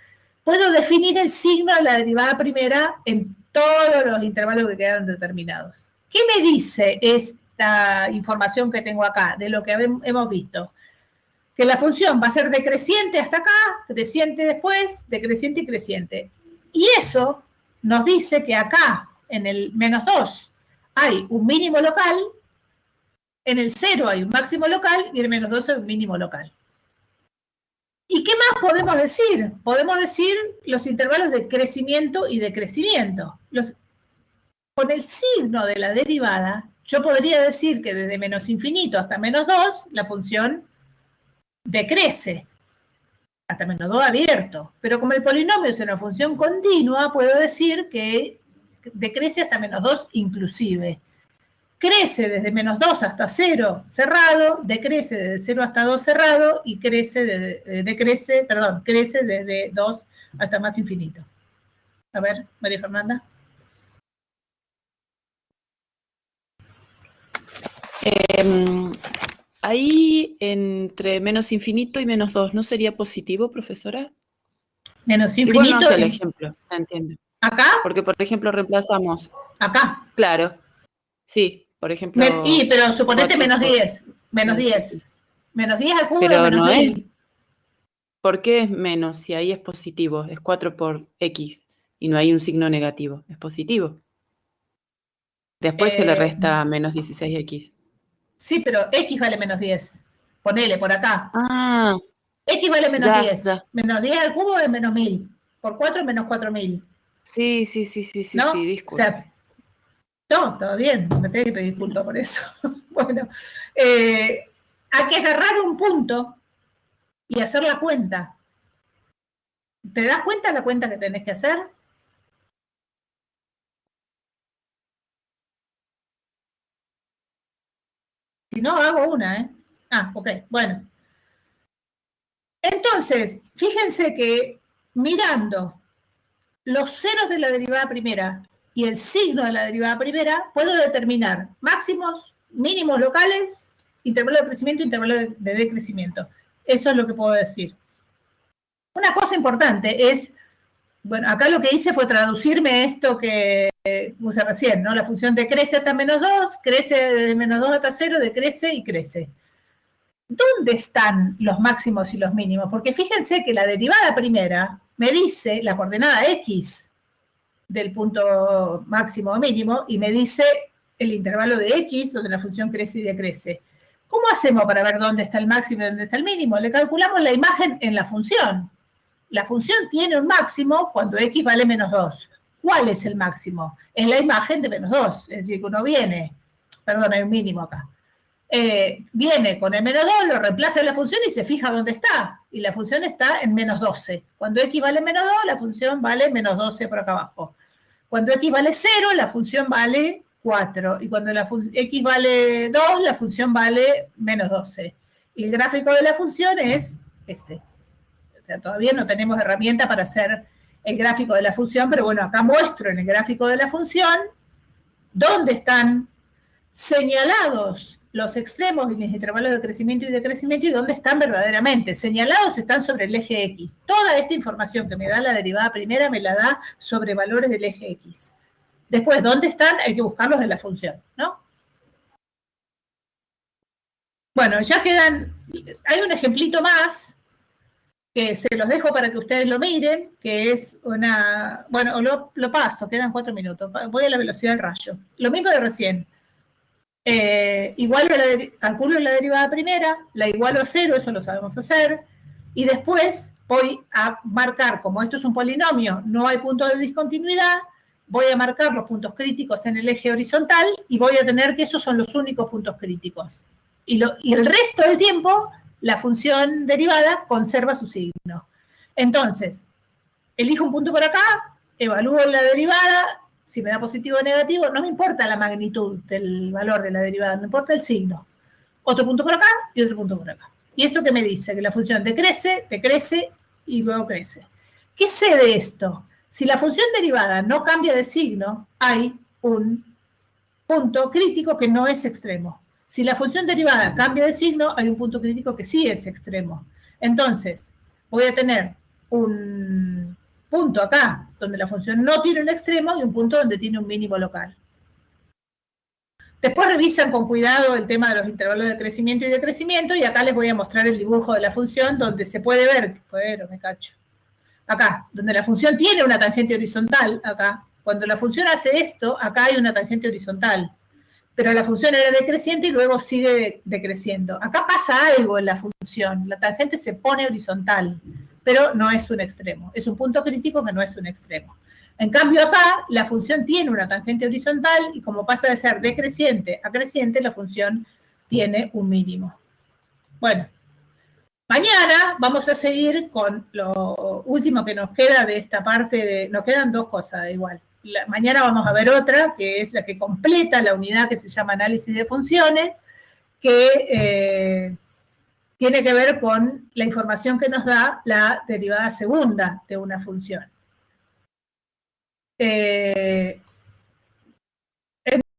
Speaker 1: puedo definir el signo de la derivada primera en todos los intervalos que quedaron determinados. ¿Qué me dice esta información que tengo acá, de lo que hemos visto? Que la función va a ser decreciente hasta acá, creciente después, decreciente y creciente. Y eso nos dice que acá, en el menos 2, hay un mínimo local, en el 0 hay un máximo local y en el menos 2 hay un mínimo local. ¿Y qué más podemos decir? Podemos decir los intervalos de crecimiento y decrecimiento. Con el signo de la derivada, yo podría decir que desde menos infinito hasta menos 2, la función decrece, hasta menos 2 abierto. Pero como el polinomio es una función continua, puedo decir que decrece hasta menos 2 inclusive. Crece desde menos 2 hasta 0 cerrado, decrece desde 0 hasta 2 cerrado y crece desde 2 hasta más infinito. A ver, María Fernanda.
Speaker 2: Ahí entre menos infinito y menos 2, ¿no sería positivo, profesora?
Speaker 1: Menos infinito.
Speaker 2: Igual no hace el ejemplo, se entiende.
Speaker 1: ¿Acá?
Speaker 2: Porque, por ejemplo, reemplazamos.
Speaker 1: Acá.
Speaker 2: Claro. Sí, por ejemplo.
Speaker 1: Pero suponete menos 10. Menos 10. Menos 10 al cubo
Speaker 2: pero
Speaker 1: de menos
Speaker 2: no
Speaker 1: 1000.
Speaker 2: es. ¿Por qué es menos si ahí es positivo? Es 4 por x y no hay un signo negativo. Es positivo. Después se le resta menos 16x.
Speaker 1: Sí, pero x vale menos 10. Ponele por acá. X vale menos
Speaker 2: ya,
Speaker 1: 10.
Speaker 2: Ya.
Speaker 1: Menos 10 al cubo es menos 1000. Por 4 es menos 4000.
Speaker 2: Sí,
Speaker 1: ¿No?
Speaker 2: disculpe.
Speaker 1: O sea, no, todo bien, no me tengo que pedir disculpas por eso. Bueno, hay que agarrar un punto y hacer la cuenta. ¿Te das cuenta la cuenta que tenés que hacer? Si no, hago una, ¿eh? Ah, ok, bueno. Entonces, fíjense que mirando los ceros de la derivada primera y el signo de la derivada primera, puedo determinar máximos, mínimos locales, intervalo de crecimiento, intervalo de decrecimiento. Eso es lo que puedo decir. Una cosa importante es, bueno, acá lo que hice fue traducirme esto que puse recién, ¿no? La función decrece hasta menos 2, crece de menos 2 hasta 0, decrece y crece. ¿Dónde están los máximos y los mínimos? Porque fíjense que la derivada primera me dice la coordenada x del punto máximo o mínimo y me dice el intervalo de x donde la función crece y decrece. ¿Cómo hacemos para ver dónde está el máximo y dónde está el mínimo? Le calculamos la imagen en la función. La función tiene un máximo cuando x vale menos 2. ¿Cuál es el máximo? Es la imagen de menos 2. Es decir, que uno viene, perdón, hay un mínimo acá. Viene con el menos 2, lo reemplaza en la función y se fija dónde está. Y la función está en menos 12. Cuando x vale menos 2, la función vale menos 12 por acá abajo. Cuando x vale 0, la función vale 4. Y cuando x vale 2, la función vale menos 12. Y el gráfico de la función es este. O sea, todavía no tenemos herramienta para hacer el gráfico de la función, pero bueno, acá muestro en el gráfico de la función dónde están señalados los extremos y los intervalos de crecimiento y decrecimiento y dónde están verdaderamente. Señalados están sobre el eje X. Toda esta información que me da la derivada primera me la da sobre valores del eje X. Después, ¿dónde están? Hay que buscarlos de la función, ¿no? Bueno, ya quedan, hay un ejemplito más que se los dejo para que ustedes lo miren, que es una, bueno, lo paso, quedan 4 minutos, voy a la velocidad del rayo. Lo mismo de recién. Calculo la derivada primera, la igualo a 0, eso lo sabemos hacer, y después voy a marcar, como esto es un polinomio, no hay punto de discontinuidad, voy a marcar los puntos críticos en el eje horizontal y voy a tener que esos son los únicos puntos críticos. Y el resto del tiempo, la función derivada conserva su signo. Entonces, elijo un punto por acá, evalúo la derivada, si me da positivo o negativo, no me importa la magnitud del valor de la derivada, me importa el signo. Otro punto por acá y otro punto por acá. ¿Y esto qué me dice? Que la función decrece y luego crece. ¿Qué sé de esto? Si la función derivada no cambia de signo, hay un punto crítico que no es extremo. Si la función derivada cambia de signo, hay un punto crítico que sí es extremo. Entonces, voy a tener un punto acá, donde la función no tiene un extremo, y un punto donde tiene un mínimo local. Después revisan con cuidado el tema de los intervalos de crecimiento y decrecimiento, y acá les voy a mostrar el dibujo de la función, donde se puede ver, me cacho, acá, donde la función tiene una tangente horizontal, acá. Cuando la función hace esto, acá hay una tangente horizontal, pero la función era decreciente y luego sigue decreciendo. Acá pasa algo en la función, la tangente se pone horizontal, pero no es un extremo, es un punto crítico que no es un extremo. En cambio acá, la función tiene una tangente horizontal y como pasa de ser decreciente a creciente, la función tiene un mínimo. Bueno, mañana vamos a seguir con lo último que nos queda de esta parte, nos quedan 2 cosas igual. Mañana vamos a ver otra, que es la que completa la unidad que se llama análisis de funciones, que tiene que ver con la información que nos da la derivada segunda de una función.